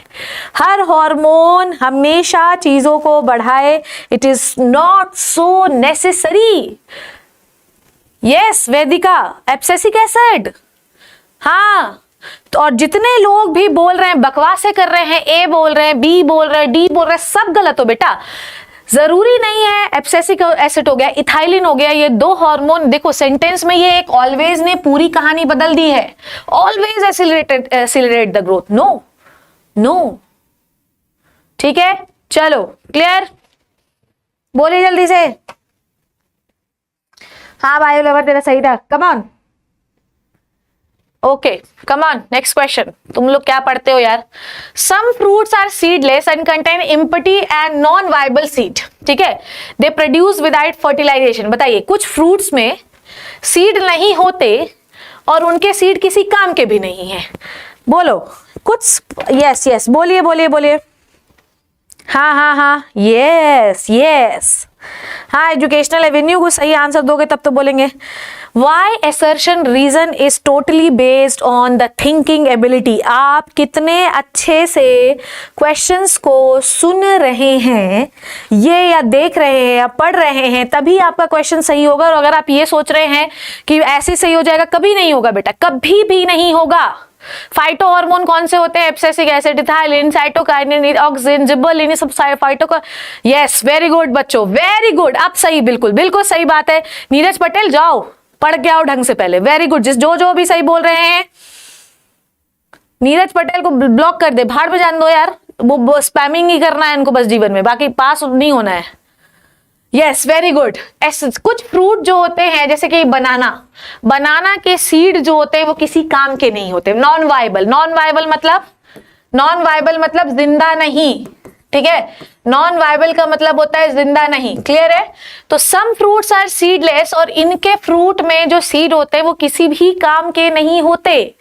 हर हार्मोन हमेशा चीजों को बढ़ाए, it is not so necessary. Yes Vedika, abscisic acid हाँ, तो और जितने लोग भी बोल रहे हैं, बकवासें कर रहे हैं, ए बोल रहे हैं, बी बोल रहे हैं, डी बोल रहे हैं, सब गलत हो बेटा। जरूरी नहीं है एब्सेसिक एसिड हो गया, इथाइलिन हो गया, ये दो हार्मोन, देखो सेंटेंस में ये एक ऑलवेज ने पूरी कहानी बदल दी है। Always accelerate the growth, no no. ठीक है, चलो क्लियर, बोलिए जल्दी से। हाँ बायो लवर तेरा सही था, come on. Okay come on, next question. तुम लोग क्या पढ़ते हो यार। Some fruits are seedless and contain empty and non viable seed. ठीक है, दे प्रोड्यूस विदाउट फर्टिलाइजेशन। बताइए, कुछ फ्रूट्स में सीड नहीं होते और उनके सीड किसी काम के भी नहीं है। बोलो कुछ, यस यस, बोलिए बोलिए बोलिए। हाँ हाँ हाँ, यस यस, हाँ एजुकेशनल एवेन्यू को सही आंसर दोगे तब तो बोलेंगे। Why assertion reason is totally based on the thinking ability. आप कितने अच्छे से क्वेश्चंस को सुन रहे हैं ये, या देख रहे हैं या पढ़ रहे हैं, तभी आपका क्वेश्चन सही होगा। और अगर आप ये सोच रहे हैं कि ऐसे सही हो जाएगा, कभी नहीं होगा बेटा, कभी भी नहीं होगा। फाइटो हार्मोन कौन से होते हैं? Abscisic acid, ethylene, cytokinin, auxin, gibberellin, सब फाइटो का। यस, वेरी गुड बच्चों, वेरी गुड। अब सही, बिल्कुल बिल्कुल सही बात है। नीरज पटेल जाओ पढ़ के आओ ढंग से पहले। वेरी गुड, जो भी सही बोल रहे हैं नीरज पटेल को ब्लॉक कर दे, भाड़ में जान दो यार। वो स्पैमिंग ही करना है इनको बस जीवन में, बाकी पास नहीं होना है। Yes very good. कुछ फ्रूट जो होते हैं जैसे कि बनाना के सीड जो होते हैं वो किसी काम के नहीं होते, नॉन वायबल। नॉन वायबल मतलब जिंदा नहीं। ठीक है, नॉन वायबल का मतलब होता है जिंदा नहीं। क्लियर है? तो सम फ्रूट्स आर सीडलेस, और इनके फ्रूट में जो सीड होते हैं वो किसी भी काम के नहीं होते।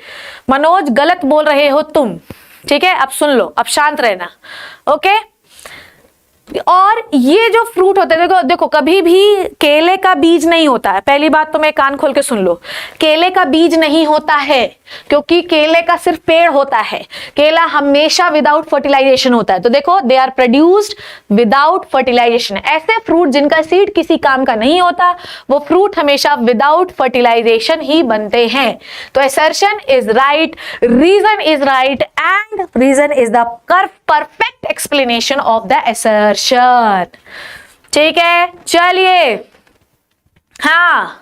मनोज गलत बोल रहे हो तुम। ठीक है, अब सुन लो, अब शांत रहना। ओके, और ये जो फ्रूट होते हैं, देखो कभी भी केले का बीज नहीं होता है। पहली बात तो मैं कान खोल के सुन लो, केले का बीज नहीं होता है, क्योंकि केले का सिर्फ पेड़ होता है। केला हमेशा विदाउट फर्टिलाइजेशन होता है। तो देखो, they are produced without fertilisation. ऐसे फ्रूट जिनका सीड किसी काम का नहीं होता, वो फ्रूट हमेशा विदाउट फर्टिलाइजेशन ही बनते हैं। तो assertion is right, reason is right, and reason is the perfect explanation of the assertion. ठीक है, चलिए। हाँ,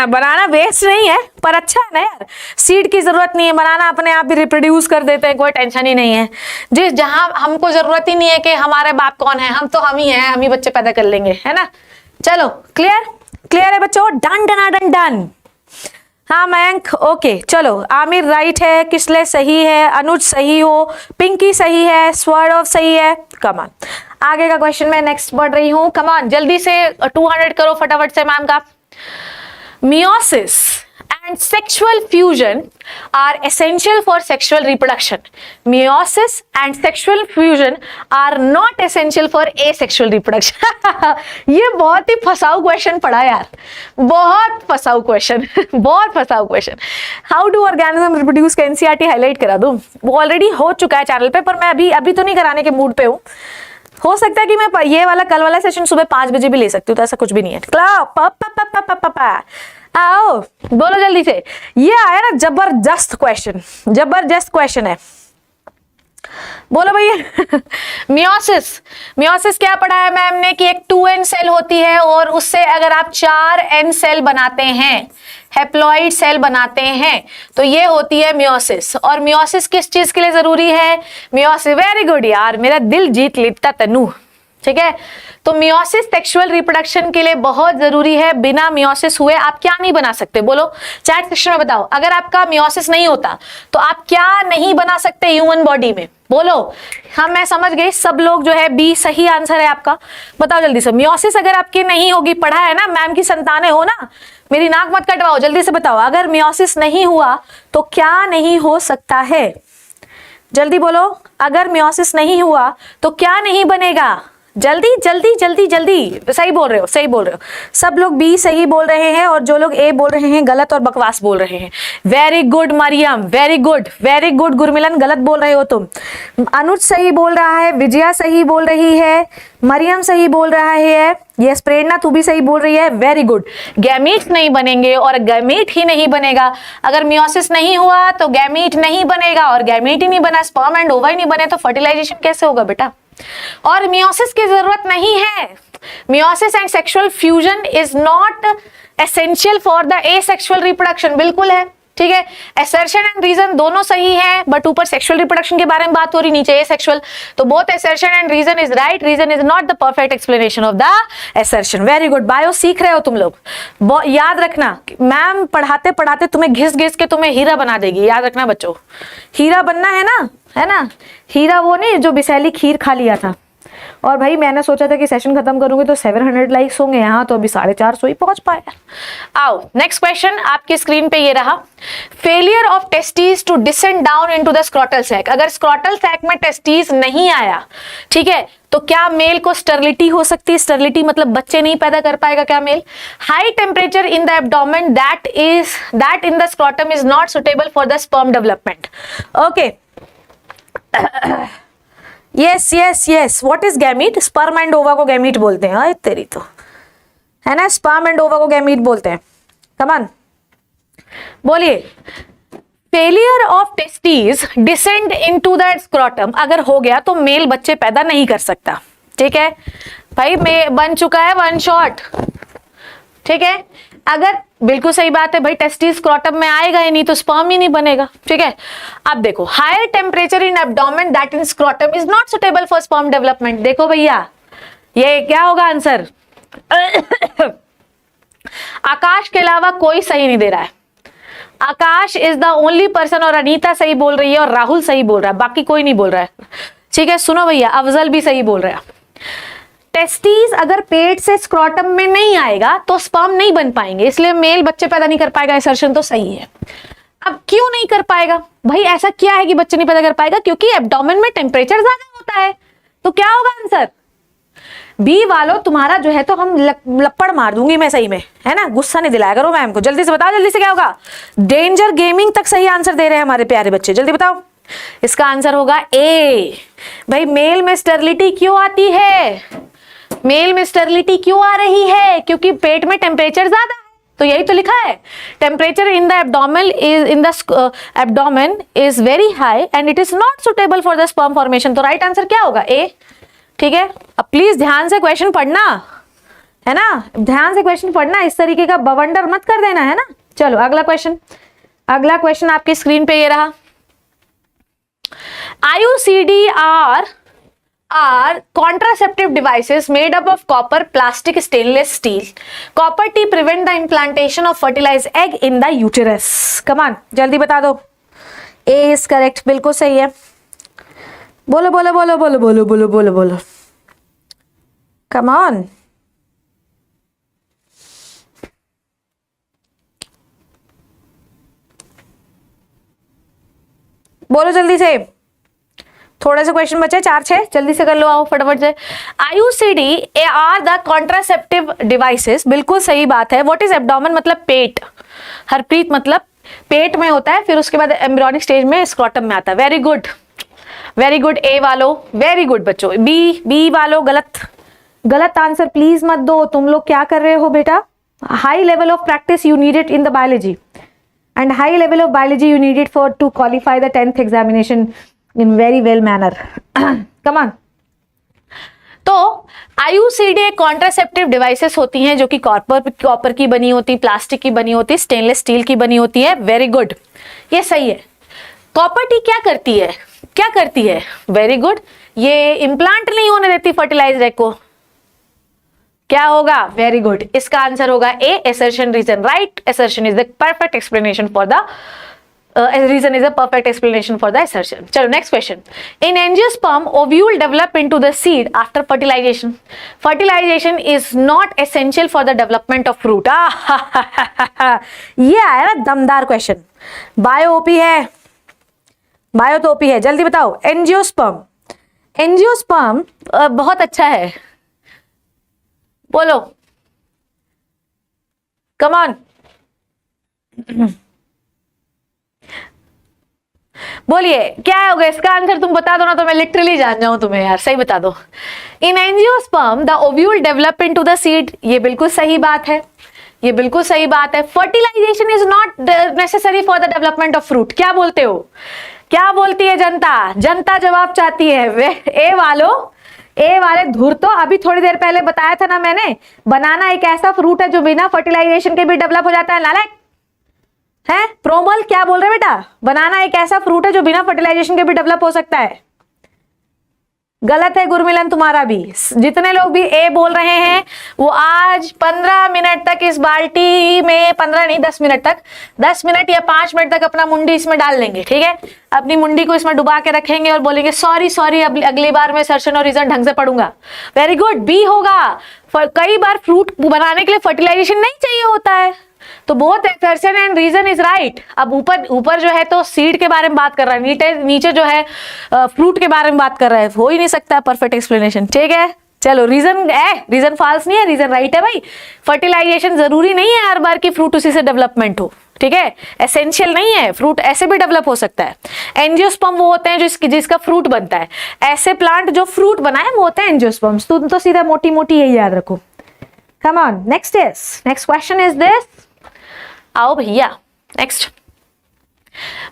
बनाना वेस्ट नहीं है, पर अच्छा है ना यार, सीड की जरूरत नहीं है। बनाना अपने आप ही रिप्रोड्यूस कर देते हैं, कोई टेंशन ही नहीं है। जहां हमको जरूरत ही नहीं है कि हमारे बाप कौन है, हम तो हम ही हैं, हम ही बच्चे पैदा कर लेंगे, है ना। चलो क्लियर है बच्चों, डन डन डन डन। हाँ मयंक, ओके चलो। आमिर राइट है, किसले सही है, अनुज सही हो, पिंकी सही है, स्वर्ण सही है। कमान, आगे का क्वेश्चन मैं नेक्स्ट पढ़ रही हूँ। कमान जल्दी से 200 करो फटाफट से मैम का। Meiosis and sexual fusion are essential for sexual reproduction. Meiosis and sexual fusion are not essential for asexual reproduction. ये बहुत ही फसाऊ क्वेश्चन पढ़ा यार, बहुत फसाऊ क्वेश्चन बहुत फसाऊ question. How do organism reproduce का NCERT हाईलाइट करा दूं, वो ऑलरेडी हो चुका है चैनल पे, पर मैं अभी तो नहीं कराने के मूड पे हूँ। हो सकता है कि मैं ये वाला कल वाला सेशन सुबह 5 बजे भी ले सकती हूँ, तो ऐसा कुछ भी नहीं है। आओ बोलो जल्दी से। ये आया ना जबरदस्त क्वेश्चन है, बोलो भैया। मियोसिस क्या पढ़ा है मैम ने कि एक 2n सेल होती है, और उससे अगर आप 4n सेल बनाते हैं, हैप्लॉइड सेल बनाते हैं, तो ये होती है मियोसिस। और मियोसिस किस चीज के लिए जरूरी है? मियोसिस, वेरी गुड यार, मेरा दिल जीत लेता तनु। ठीक है, तो मियोसिस सेक्सुअल रिप्रोडक्शन के लिए बहुत जरूरी है। बिना मियोसिस हुए आप क्या नहीं बना सकते? बोलो चैट सेक्शन में बताओ। अगर आपका मियोसिस नहीं होता तो आप क्या नहीं बना सकते ह्यूमन बॉडी में? बोलो। हाँ मैं समझ गई, सब लोग जो है बी सही आंसर है आपका। बताओ जल्दी से, मियोसिस अगर आपकी नहीं होगी, पढ़ा है ना, मैम की संतानें हो ना, मेरी नाक मत कटवाओ, जल्दी से बताओ। अगर मियोसिस नहीं हुआ तो क्या नहीं हो सकता है? जल्दी बोलो, अगर मियोसिस नहीं हुआ तो क्या नहीं बनेगा? जल्दी जल्दी जल्दी जल्दी, सही बोल रहे हो, सही बोल रहे हो। सब लोग बी सही बोल रहे हैं और जो लोग ए बोल रहे हैं गलत और बकवास बोल रहे हैं। Very good Mariam, very good, very good. Gurmilan गलत बोल रहे हो तुम। अनुज सही बोल रहा है, विजया सही बोल रही है, मरियम सही बोल रहा है, यस प्रेरणा तू भी सही बोल रही है, वेरी गुड। गैमीट नहीं बनेंगे और गैमीट ही नहीं बनेगा, अगर मियोसिस नहीं हुआ तो गैमीट नहीं बनेगा और गैमीट ही नहीं बना, स्पर्म एंड ओवा ही नहीं बने तो फर्टिलाइजेशन कैसे होगा बेटा। और मियोसिस की जरूरत नहीं है। Meiosis and sexual fusion is not essential for the asexual reproduction, बिल्कुल है, ठीक है। असर्शन एंड रीजन दोनों सही है, बट ऊपर सेक्सुअल रिप्रोडक्शन के बारे में बात हो रही, नीचे एसेक्सुअल, तो both assertion and reason is right, reason is not the perfect explanation of the assertion. Very good. Bio सीख रहे हो तुम लोग, याद रखना मैम पढ़ाते पढ़ाते तुम्हें घिस घिस के तुम्हें हीरा बना देगी, याद रखना बच्चों। हीरा बनना है ना, है ना। हीरा वो नहीं जो बिसैली खीर खा लिया था। और भाई मैंने सोचा था कि सेशन खत्म करूंगी तो 700 लाइक्स होंगे, यहाँ तो अभी 450 ही पहुंच पाया। आओ नेक्स्ट क्वेश्चन आपकी स्क्रीन पे ये रहा। Failure of testes to descend down into the scrotal sac. अगर स्क्रॉटल सैक में टेस्टीज नहीं आया, ठीक है, तो क्या मेल को स्टरलिटी हो सकती है? स्टरलिटी मतलब बच्चे नहीं पैदा कर पाएगा क्या male? High temperature in the abdomen that in the scrotum is not suitable for the sperm development. Okay, yes yes yes. What is gamete? Sperm and ova को गैमीट बोलते हैं। हाँ तेरी तो, है ना, स्पर्म एंड ओवा को gamete बोलते हैं। कम ऑन बोलिए। Failure of testes descend into the scrotum अगर हो गया तो मेल बच्चे पैदा नहीं कर सकता, ठीक है भाई। बन चुका है वन शॉट, ठीक है। अगर बिल्कुल सही बात है भाई, टेस्टिस स्क्रॉटम में आएगा ही नहीं तो स्पर्म ही नहीं बनेगा, ठीक है। अब देखो, higher temperature in abdomen that in scrotum is not suitable for sperm development. देखो भैया ये क्या होगा आंसर? आकाश के अलावा कोई सही नहीं दे रहा है। आकाश इज द ओनली पर्सन, और अनीता सही बोल रही है और राहुल सही बोल रहा है, बाकी कोई नहीं बोल रहा है, ठीक है। सुनो भैया, अफजल भी सही बोल रहा है। टेस्टीज अगर पेट से स्क्रॉटम में नहीं आएगा तो स्पर्म नहीं बन पाएंगे, इसलिए मेल बच्चे पैदा नहीं कर पाएगा। असर्शन तो सही है। अब क्यों नहीं कर पाएगा भाई? ऐसा क्या है कि बच्चे नहीं पैदा कर पाएगा? क्योंकि एब्डोमेन में टेम्परेचर ज्यादा होता है। तो क्या होगा आंसर? बी वालों तुम्हारा जो है तो हम लपड़ मार दूंगी मैं, सही में, है ना। गुस्सा नहीं दिलाया करो मैम को। जल्दी से बताओ, जल्दी से क्या होगा? डेंजर गेमिंग तक सही आंसर दे रहे हैं हमारे प्यारे बच्चे, जल्दी बताओ। इसका आंसर होगा ए। भाई मेल में स्टेरिलिटी क्यों आती है? मेल में स्टेरिलिटी क्यों आ रही है? क्योंकि पेट में टेम्परेचर ज्यादा है, तो यही तो लिखा है। Temperature in the abdomen is very high and it is not suitable for the sperm formation. तो राइट आंसर क्या होगा? ए, ठीक है। अब प्लीज ध्यान से क्वेश्चन पढ़ना, है ना, ध्यान से क्वेश्चन पढ़ना, इस तरीके का बवंडर मत कर देना, है ना। चलो अगला क्वेश्चन, अगला क्वेश्चन आपकी स्क्रीन पे ये रहा। IUCD are contraceptive devices made up of copper, plastic, stainless steel. Copper T prevent the implantation of fertilized egg in the uterus. Come on, जल्दी बता दो। A is correct, बिल्कुल सही है। बोलो बोलो बोलो बोलो बोलो बोलो बोलो बोलो। Come on. बोलो जल्दी से, थोड़े से क्वेश्चन बचे, 4-6, जल्दी से कर लो, आओ फटाफट से। IUCD are the contraceptive devices, बिल्कुल सही बात है। What is abdomen? मतलब पेट। हरप्रीत मतलब पेट में होता है, फिर उसके बाद एम्ब्रियोनिक स्टेज में स्क्रॉटम में आता है। Very good, very good. A वालों वेरी गुड बच्चों। बी वालों गलत, गलत आंसर प्लीज मत दो। तुम लोग क्या कर रहे हो बेटा? High level of practice you need it in the biology, and high level of biology you need it for to qualify the 10th examination in very well manner. Come on. तो IUCD कॉन्ट्रासेप्टिव डिवाइसेस होती हैं जो कि copper की बनी होती, plastic की बनी होती, स्टेनलेस स्टील की बनी होती है। वेरी गुड, ये सही है। कॉपर टी क्या करती है? क्या करती है? वेरी गुड, ये इम्प्लांट नहीं होने देती फर्टिलाइज्ड एग को। क्या होगा? वेरी गुड, इसका आंसर होगा A, assertion reason. Right, assertion is the perfect explanation for the reason is a perfect explanation for the assertion. चलो next question. In angiosperm ovule develop into the seed after fertilization. Fertilization is not essential for the development of fruit. ये आया ना दमदार क्वेश्चन। Bio OP है, bio तो OP है, जल्दी बताओ। एंजियोस्पर्म, एंजियोस्पर्म बहुत अच्छा है, बोलो, कम ऑन। बोलिए क्या होगा इसका आंसर, तुम बता दो ना तो मैं लिटरली जान जाऊं तुम्हें यार, सही बता दो। इन angiosperm the ovule develop into the seed, ये बिल्कुल सही बात है, ये बिल्कुल सही बात है। Fertilisation is not necessary for the development of fruit, क्या बोलते हो, क्या बोलती है जनता, जनता जवाब चाहती है। वे ए वाले धुर, तो अभी थोड़ी देर पहले बताया था ना मैंने, बनाना एक ऐसा फ्रूट है जो बिना फर्टिलाइजेशन के भी डेवलप हो जाता है। नालायक है प्रोमल, क्या बोल रहे बेटा, बनाना एक ऐसा फ्रूट है जो बिना फर्टिलाइजेशन के भी डेवलप हो सकता है। गलत है गुरमिलन तुम्हारा भी। जितने लोग भी ए बोल रहे हैं वो आज 15 मिनट तक इस बाल्टी में, 15 नहीं 10 मिनट तक, 10 मिनट या 5 मिनट तक अपना मुंडी इसमें डाल लेंगे, ठीक है। अपनी मुंडी को इसमें डुबा के रखेंगे और बोलेंगे सॉरी सॉरी, अगली बार मैं सर्शन और रीजन ढंग से पढ़ूंगा। वेरी गुड, बी होगा। कई बार फ्रूट बनाने के लिए फर्टिलाइजेशन नहीं चाहिए होता है, तो both assertion and reason is right. अब ऊपर जो है तो सीड के बारे में बात कर रहा है, नीचे जो है फ्रूट के बारे में बात कर रहा है, हो ही नहीं सकता परफेक्ट एक्सप्लेनेशन, ठीक है। चलो रीजन फॉल्स नहीं है, रीजन राइट है भाई। फर्टिलाइजेशन जरूरी नहीं है हर बार की फ्रूट उसी से डेवलपमेंट हो, ठीक है, एसेंशियल नहीं है, फ्रूट ऐसे भी डेवलप हो सकता है। एंजियोस्पर्म वो होते हैं जिसका फ्रूट बनता है, ऐसे प्लांट जो फ्रूट बनाए वो होते हैं एंजियोस्पर्म्स। तुम तो सीधा मोटी मोटी यही याद रखो। कम on, next question is this. आओ भैया next.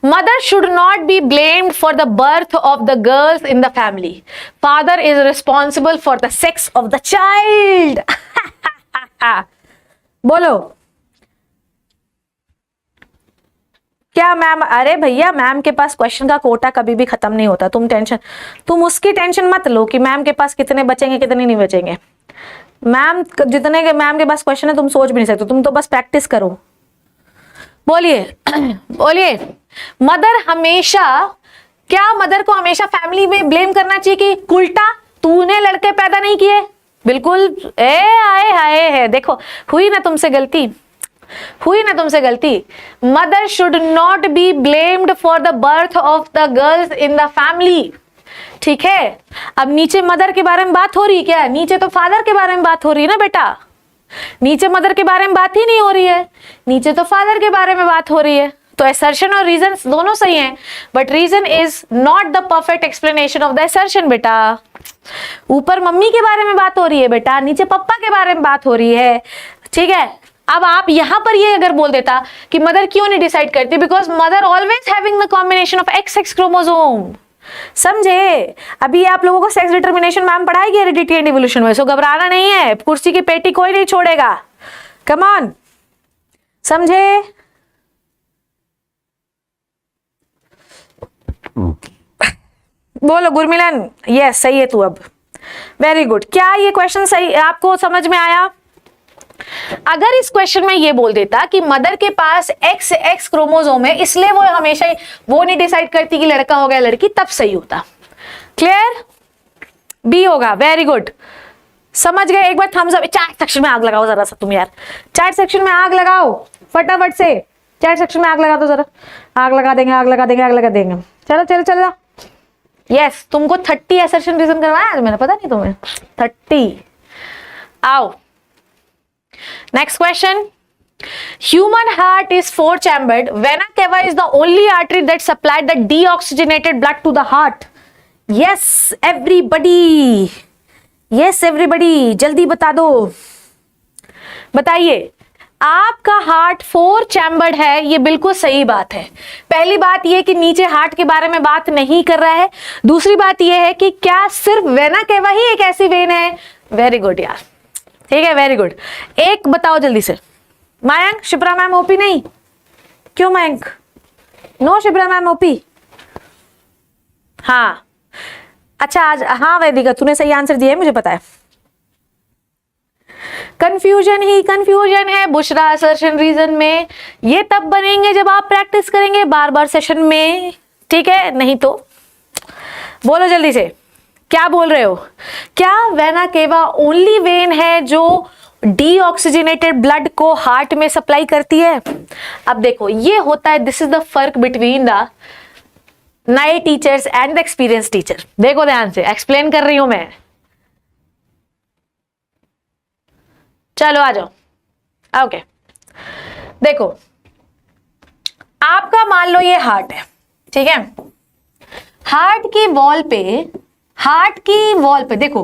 Mother should not be blamed for the birth of the girls in the family, father is responsible for the sex of the child. बोलो क्या मैम, अरे भैया मैम के पास question का कोटा कभी भी खत्म नहीं होता, तुम उसकी टेंशन मत लो कि मैम के पास कितने बचेंगे कितने नहीं बचेंगे। जितने मैम के पास क्वेश्चन है तुम सोच भी नहीं सकते, तुम तो बस प्रैक्टिस करो। बोलिए बोलिए, मदर को हमेशा फैमिली में ब्लेम करना चाहिए कि उल्टा तूने लड़के पैदा नहीं किए? बिल्कुल, आए हाय है, देखो हुई ना तुमसे गलती। Mother should not be blamed for the birth of the girls in the family, ठीक है। अब नीचे मदर के बारे में बात हो रही है क्या? नीचे तो फादर के बारे में बात हो रही है ना बेटा, नीचे मदर के बारे में बात ही नहीं हो रही है, नीचे तो फादर के बारे में बात हो रही है। तो असर्शन और रीजन दोनों सही हैं, but reason is not the perfect explanation of the assertion बेटा। ऊपर मम्मी के बारे में बात हो रही है बेटा, नीचे पापा के बारे में बात हो रही है, ठीक है। अब आप यहां पर ये अगर बोल देता कि मदर क्यों नहीं डिसाइड करती, because mother always having the combination of XX chromosome, समझे। अभी आप लोगों को सेक्स डिटर्मिनेशन मैम पढ़ाएगी हेरिडिटी एंड इवोल्यूशन में, सो घबराना नहीं है, कुर्सी की पेटी कोई नहीं छोड़ेगा। कम ऑन, समझे। बोलो गुरमिलन, यस सही है तू अब, वेरी गुड। क्या ये क्वेश्चन सही आपको समझ में आया? अगर इस क्वेश्चन में ये बोल देता कि मदर के पास XX क्रोमोसोम है इसलिए वो हमेशा वो नहीं डिसाइड करती कि लड़का होगा या लड़की, तब सही होता। क्लियर? बी होगा, वेरी गुड, समझ गए। एक बार थम्स अप, चैट सेक्शन में आग लगाओ जरा सा तुम यार, चैट सेक्शन में आग लगाओ फटाफट से, चैट सेक्शन में आग लगा दो जरा, आग लगा देंगे। चलो यस, तुमको 30 असर्शन रीजन करवाया आज मैंने, पता नहीं तुम्हें 30। आओ next question. Human heart is 4-chambered. Vena cava is the only artery that supplied the deoxygenated blood to the heart. Yes everybody, जल्दी बता दो, बताइए। आपका हार्ट 4-चैम्बर्ड है, ये बिल्कुल सही बात है। पहली बात ये कि नीचे हार्ट के बारे में बात नहीं कर रहा है। दूसरी बात ये है कि क्या सिर्फ वेना केवा ही एक ऐसी वेन है? वेरी गुड यार, ठीक है, वेरी गुड। एक बताओ जल्दी से, मयंक, शिप्रा मैम ओपी नहीं? क्यों मयंक? नो शिप्रा मैम ओपी? हाँ अच्छा, आज हाँ वैदिका तूने सही आंसर दिया है, मुझे पता है। कंफ्यूजन है बुशरा असर्शन रीजन में, ये तब बनेंगे जब आप प्रैक्टिस करेंगे बार बार सेशन में, ठीक है, नहीं तो। बोलो जल्दी से, क्या बोल रहे हो? क्या वेना केवा ओनली वेन है जो डीऑक्सीजनेटेड ब्लड को हार्ट में सप्लाई करती है? अब देखो ये होता है, दिस इज द फर्क बिटवीन द नए teachers and the experience teacher. देखो ध्यान से एक्सप्लेन कर रही हूं मैं। चलो आ जाओ। ओके देखो, आपका मान लो ये हार्ट है, ठीक है। हार्ट की वॉल पे देखो,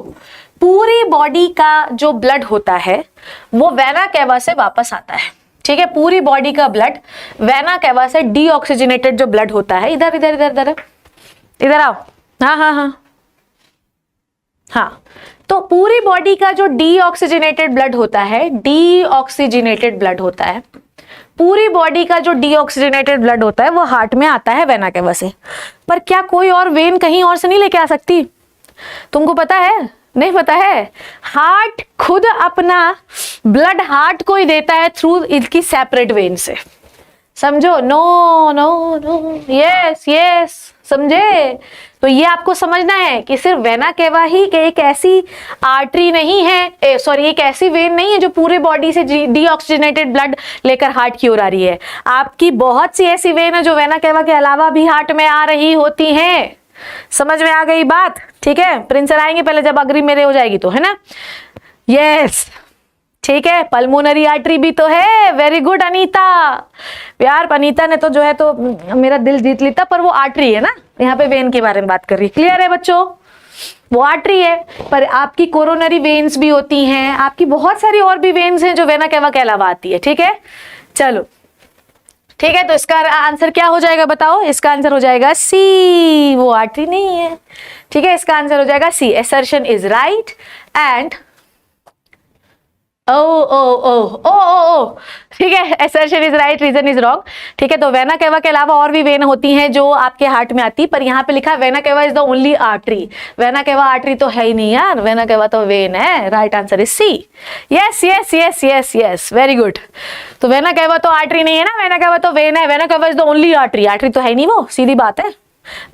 पूरी बॉडी का जो ब्लड होता है वो वेना केवा से वापस आता है, ठीक है। पूरी बॉडी का ब्लड वेना केवा से डीऑक्सीजनेटेड जो ब्लड होता है, इधर इधर इधर इधर इधर आओ, हाँ हाँ हाँ हाँ, तो पूरी बॉडी का जो डीऑक्सीजनेटेड ब्लड होता है, पूरी बॉडी का जो डीऑक्सीजनेटेड ब्लड होता है वो हार्ट में आता है वेना केवा से। पर क्या कोई और वेन कहीं और से नहीं लेके आ सकती? तुमको पता है? नहीं पता है? हार्ट खुद अपना ब्लड हार्ट को ही देता है थ्रू इसकी सेपरेट वेन से, समझो? No no no, yes yes, समझे? तो ये आपको समझना है कि सिर्फ वेना केवा ही कि एक ऐसी आर्टरी नहीं है, सॉरी एक ऐसी वेन नहीं है जो पूरे बॉडी से डीऑक्सीजनेटेड ब्लड लेकर हार्ट की ओर आ रही है। आपकी बहुत सी ऐसी वेन है जो वेना केवा के अलावा भी हार्ट में आ रही होती हैं। समझ में आ गई बात? ठीक है, प्रिंस सर आएंगे पहले जब अग्री मेरे हो जाएगी तो, है ना? यस ठीक है, पल्मोनरी आर्टरी भी तो है। Very good Anita. यार अनीता ने तो जो है तो मेरा दिल जीत लिया, पर वो आर्टरी है ना, यहाँ पे वेन के बारे में बात कर रही है। क्लियर है बच्चों? वो आर्टरी है, पर आपकी कोरोनरी वेन्स भी होती हैं, आपकी बहुत सारी और भी वेन्स हैं जो वेना केवा के अलावा आती है। ठीक है, चलो ठीक है, तो इसका आंसर क्या हो जाएगा बताओ? इसका आंसर हो जाएगा सी, वो आर्टरी नहीं है। ठीक है, इसका आंसर हो जाएगा C. Assertion is right and ठीक है, assertion is right, reason is wrong. ठीक है, तो वेना केवा के अलावा और भी वेन होती हैं जो आपके हार्ट में आती, पर यहाँ पे लिखा है vena cava is the only artery. Vena cava artery तो है ही नहीं यार, वेना केवा तो वेन है। Right answer is C. Yes yes yes yes yes, very good. तो वेना केवा तो आर्टरी नहीं है ना, वेना केवा तो वेन है। Vena cava is the only artery, artery तो है ही नहीं वो, सीधी बात है।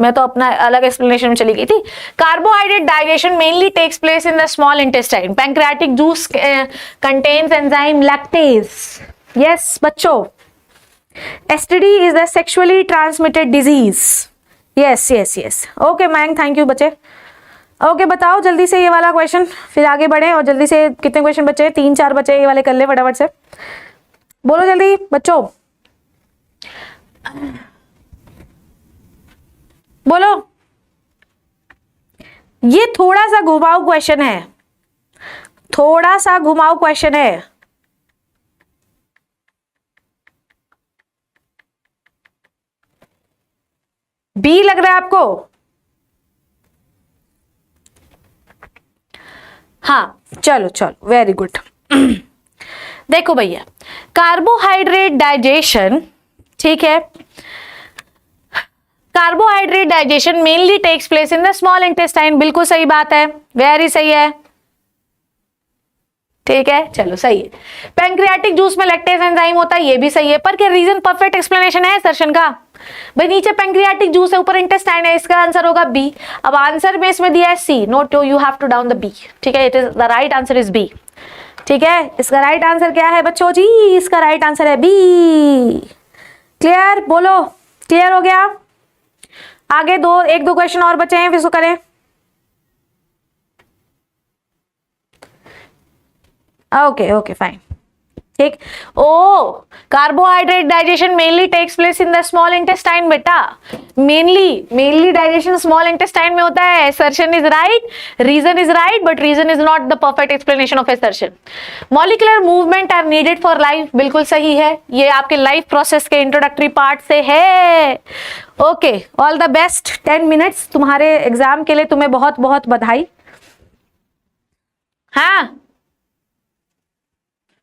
मैं तो अपना अलग एक्सप्लेनेशन में चली गई थी। Carbohydrate digestion mainly takes place in the small intestine. Pancreatic juice contains enzyme lactase. Yes बच्चों, STD is the sexually transmitted disease. Yes yes yes, okay Mayank, thank you बच्चे। ओके बताओ जल्दी से ये वाला क्वेश्चन, फिर आगे बढ़े। और जल्दी से कितने क्वेश्चन बचे? 3-4 बचे, ये वाले कर ले फटाफट से। बोलो जल्दी बच्चों, बोलो। ये थोड़ा सा घुमाऊ क्वेश्चन है, थोड़ा सा घुमाऊ क्वेश्चन है। बी लग रहा है आपको? हाँ चलो चलो, वेरी गुड। देखो भैया, कार्बोहाइड्रेट डाइजेशन, ठीक है, carbohydrate digestion mainly takes place in the small intestine. बिल्कुल सही बात है, वेरी सही है। ठीक है, चलो सही है। पैंक्रियाटिक जूस में लैक्टेज एंजाइम होता है, ये भी सही है। पर क्या रीजन परफेक्ट एक्सप्लेनेशन है सर्शन का? भाई नीचे पैंक्रियाटिक जूस है, ऊपर इंटेस्टाइन है, इसका आंसर होगा बी। अब आंसर में इसमें दिया है C, note you have to down the B. ठीक है, it is the right answer is B. ठीक है, इसका राइट आंसर क्या है बच्चों जी? इसका राइट आंसर है बी। क्लियर? बोलो, क्लियर हो गया? आगे एक दो क्वेश्चन और बचे हैं, फिर इसको करें। ओके ओके फाइन, ठीक। Oh, carbohydrate digestion mainly takes place in the small intestine. बेटा मेनली डाइजेशन स्मॉल इंटेस्टाइन में होता है। Assertion is right, reason is right, but reason is not the perfect explanation of assertion. Molecular movement are needed for life, बिल्कुल सही है। ये आपके life process के इंट्रोडक्टरी पार्ट से है। Okay, all the best. 10 minutes तुम्हारे एग्जाम के लिए, तुम्हें बहुत बहुत बधाई। हाँ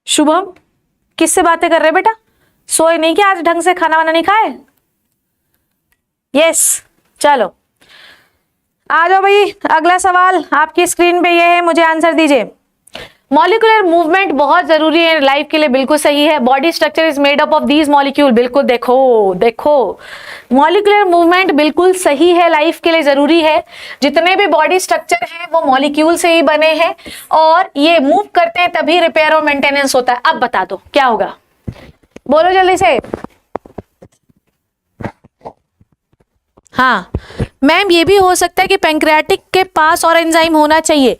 शुभम, किससे बातें कर रहे बेटा? सोए नहीं क्या आज? ढंग से खाना वाना नहीं खाए? यस, चलो आ जाओ भाई। अगला सवाल आपकी स्क्रीन पे ये है, मुझे आंसर दीजिए। मॉलिक्यूलर मूवमेंट बहुत जरूरी है लाइफ के लिए, बिल्कुल सही है। Body structure is made up of these molecule, बिल्कुल देखो मॉलिक्यूलर मूवमेंट बिल्कुल सही है, लाइफ के लिए जरूरी है। जितने भी बॉडी स्ट्रक्चर हैं वो मॉलिक्यूल से ही बने हैं, और ये मूव करते हैं तभी रिपेयर और मेंटेनेंस होता है। अब बता दो क्या होगा, बोलो जल्दी से। हाँ, मैम ये भी हो सकता है कि पैंक्रियाटिक के पास और एंजाइम होना चाहिए।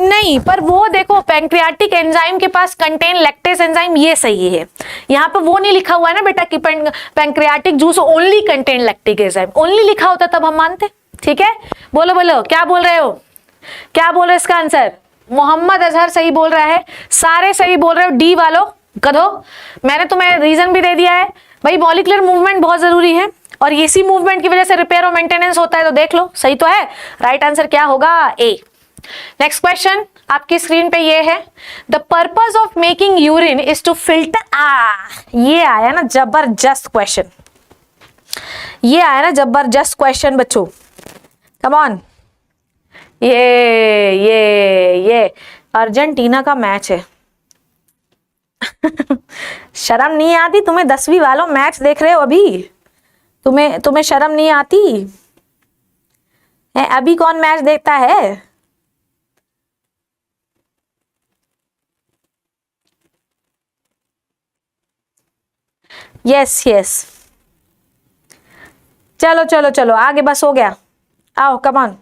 नहीं, पर वो देखो पैंक्रियाटिक एंजाइम के पास कंटेन लैक्टेज एंजाइम, ये सही है। यहाँ पे वो नहीं लिखा हुआ है ना बेटा कि pancreatic juice only contain lactic enzyme, only लिखा होता तब हम मानते। ठीक है, बोलो बोलो क्या बोल रहे हो, क्या बोल रहे हो इसका आंसर? मोहम्मद अजहर सही बोल रहा है, सारे सही बोल रहे हो। डी वालों गधो, मैंने तुम्हें रीजन भी दे दिया है भाई, मॉलिक्यूलर मूवमेंट बहुत जरूरी है और इसी मूवमेंट की वजह से रिपेयर और मेंटेनेंस होता है, तो देख लो सही तो है। राइट आंसर क्या होगा? ए। नेक्स्ट क्वेश्चन आपकी स्क्रीन पे ये है, the purpose of making urine is to filter. ये आया ना जबरदस्त क्वेश्चन, ये आया ना जबरदस्त क्वेश्चन बच्चों, कम ऑन। ये अर्जेंटीना का मैच है। शर्म नहीं आती तुम्हें? 10वीं वालों मैच देख रहे हो अभी, तुम्हें शर्म नहीं आती है? अभी कौन मैच देखता है? यस यस, चलो चलो चलो आगे, बस हो गया, आओ कम ऑन।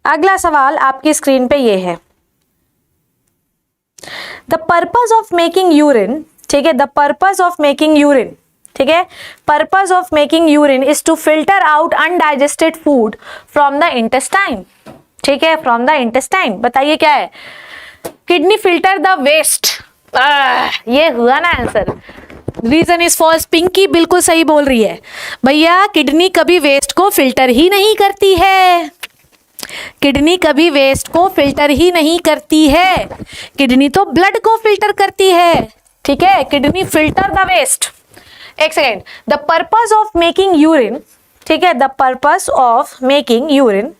अगला सवाल आपकी स्क्रीन पे ये है, the purpose of making urine, ठीक है, the purpose of making urine, ठीक है, purpose of making urine is to filter out undigested food from the intestine. ठीक है, फ्रॉम द इंटेस्टाइन, बताइए क्या है? किडनी फिल्टर द वेस्ट, ये हुआ ना answer. Reason is false, Pinky बिल्कुल सही बोल रही है भैया, किडनी कभी वेस्ट को फिल्टर ही नहीं करती है, किडनी कभी वेस्ट को फिल्टर ही नहीं करती है, किडनी तो ब्लड को फिल्टर करती है। ठीक है, किडनी फिल्टर द वेस्ट। एक second, the purpose of making urine, ठीक है, the purpose of making urine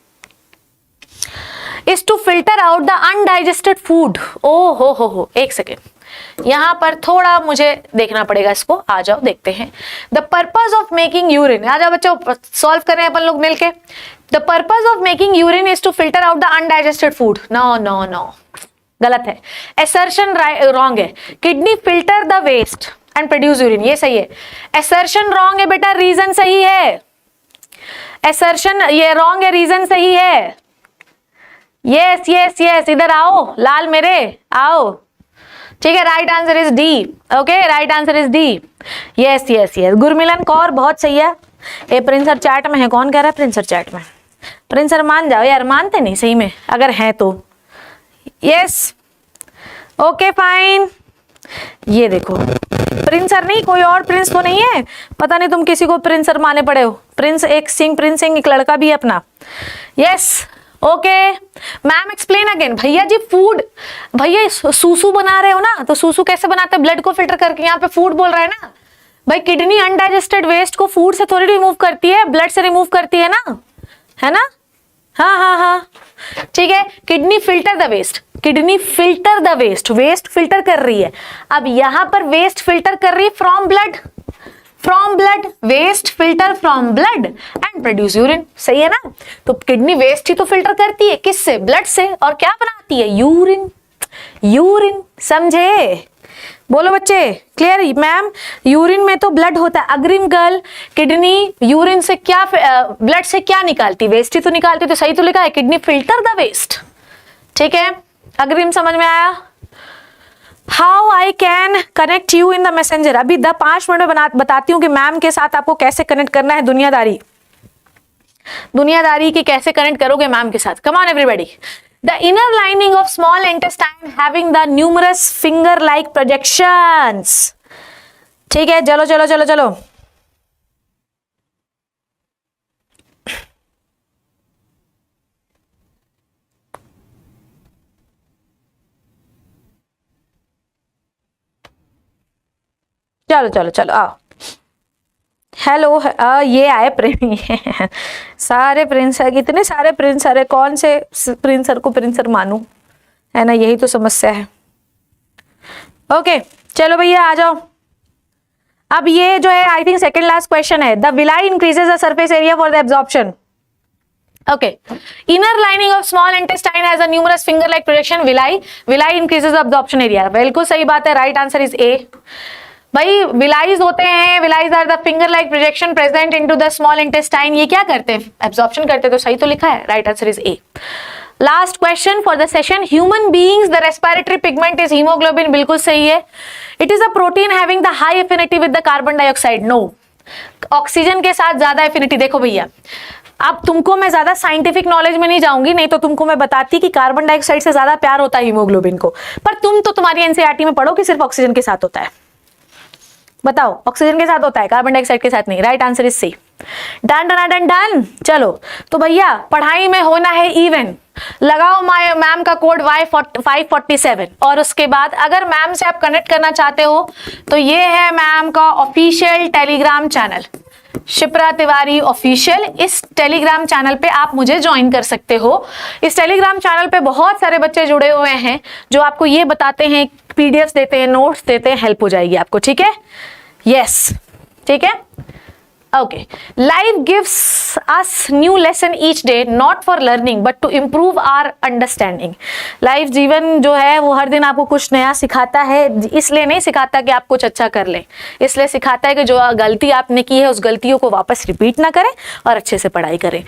is to filter out the undigested food. ओ हो, एक सेकेंड, यहां पर थोड़ा मुझे देखना पड़ेगा इसको, आ जाओ देखते हैं। The purpose of making urine, आ जाओ बच्चों सॉल्व करें अपन लोग मिलके। The purpose of making urine is to filter out the undigested food. No no no, गलत है, एसर्शन रॉन्ग है। Kidney filter the waste and produce urine, ये सही है। एसर्शन रॉन्ग है बेटा, रीजन सही है। एसर्शन ये रॉन्ग है, रीजन सही है। यस यस यस, इधर आओ लाल मेरे, आओ। ठीक है, right answer is D. Okay, right answer is D. Yes yes yes, Gurmilan Kaur बहुत सही है। ए प्रिंसर चैट में है, कौन कह रहा है प्रिंसर चैट में? प्रिंसर मान जाओ यार, मानते नहीं सही में अगर हैं तो। Yes, okay fine. ये देखो प्रिंसर नहीं, कोई और प्रिंस तो नहीं है, पता नहीं तुम किसी को प्रिंसर माने पड़े हो। प्रिंस एक सिंह, प्रिंस सिंह एक लड़का भी है अपना। Yes okay ma'am, explain again. भैया जी फूड, भैया सूसू बना रहे हो ना, तो सूसू कैसे बनाते हैं? ब्लड को फिल्टर करके। यहाँ पे फूड बोल रहा है ना भाई, किडनी अनडाइजेस्टेड वेस्ट को फूड से थोड़ी रिमूव करती है, ब्लड से रिमूव करती है ना, है ना? हाँ हाँ हाँ, ठीक है। Kidney filter the waste, kidney filter the waste, waste filter कर रही है। अब यहां पर वेस्ट फिल्टर कर रही है from blood, from blood, waste filter from blood and produce urine. सही है ना? तो किडनी वेस्ट ही तो फिल्टर करती है, किससे? ब्लड से। और क्या बनाती है? यूरिन। यूरिन, समझे? बोलो बच्चे, क्लियर? मैम यूरिन में तो ब्लड होता है। अग्रिम गर्ल, किडनी यूरिन से क्या, ब्लड से क्या निकालती? वेस्ट ही तो निकालती। तो सही तो लिखा है, किडनी फिल्टर द वेस्ट। ठीक है, अग्रिम समझ में आया? How I can connect you in the messenger. अभी 5 मिनट में बताती हूँ कि मैम के साथ आपको कैसे कनेक्ट करना है। दुनियादारी, दुनियादारी की कैसे कनेक्ट करोगे मैम के साथ। कम on everybody. The inner lining of small intestine having the numerous finger-like projections. ठीक है, चलो चलो चलो चलो। चलो चलो चलो आओ। हेलो, ये आए प्रिंस, सारे प्रिंस है, कितने सारे प्रिंस है, कौन से प्रिंसर को प्रिंसर मानूं, है ना? यही तो समस्या है। ओके चलो भैया आ जाओ। अब ये जो है I think second last question है। The villi increases the surface area for the absorption. Okay, inner lining of small intestine has a numerous finger like projection. Villi, villi increases the absorption area. बिल्कुल सही बात है, right answer is ए। भाई villi होते हैं, villi are the finger like projection present into the small intestine, ये क्या करते हैं? एब्जॉर्प्शन करते हैं, तो सही तो लिखा है, right answer is A. Last question for the session, human beings the respiratory pigment is haemoglobin, बिल्कुल सही है। It is a protein having the high affinity with the carbon dioxide, no. Oxygen के साथ ज्यादा एफिनिटी, देखो भैया अब तुमको मैं ज्यादा साइंटिफिक नॉलेज में नहीं जाऊंगी, नहीं तो तुमको मैं बताती कि कार्बन डाइऑक्साइड से ज्यादा प्यार होता है हीमोग्लोबिन को, पर तुम तो तुम्हारी एनसीईआरटी में पढ़ो कि सिर्फ ऑक्सीजन के साथ होता है। बताओ, ऑक्सीजन के साथ होता है, कार्बन डाइऑक्साइड के साथ नहीं, right answer is C. Done done done done. चलो तो भैया पढ़ाई में होना है इवन, लगाओ मैम का कोड Y547, और उसके बाद अगर मैम से आप कनेक्ट करना चाहते हो तो ये है मैम का official Telegram channel, Shipra Tiwari official. इस टेलीग्राम चैनल पे आप मुझे ज्वाइन कर सकते हो। इस टेलीग्राम चैनल पे बहुत सारे बच्चे जुड़े हुए हैं जो आपको ये बताते हैं, पीडीएफ देते हैं, नोट्स देते हैं, हेल्प हो जाएगी आपको, ठीक है? यस, ठीक है, okay. Life gives us new lesson each day, not for learning but to improve our understanding. Life, जीवन जो है वो हर दिन आपको कुछ नया सिखाता है, इसलिए नहीं सिखाता कि आप कुछ अच्छा कर लें, इसलिए सिखाता है कि जो गलती आपने की है उस गलतियों को वापस रिपीट ना करें और अच्छे से पढ़ाई करें।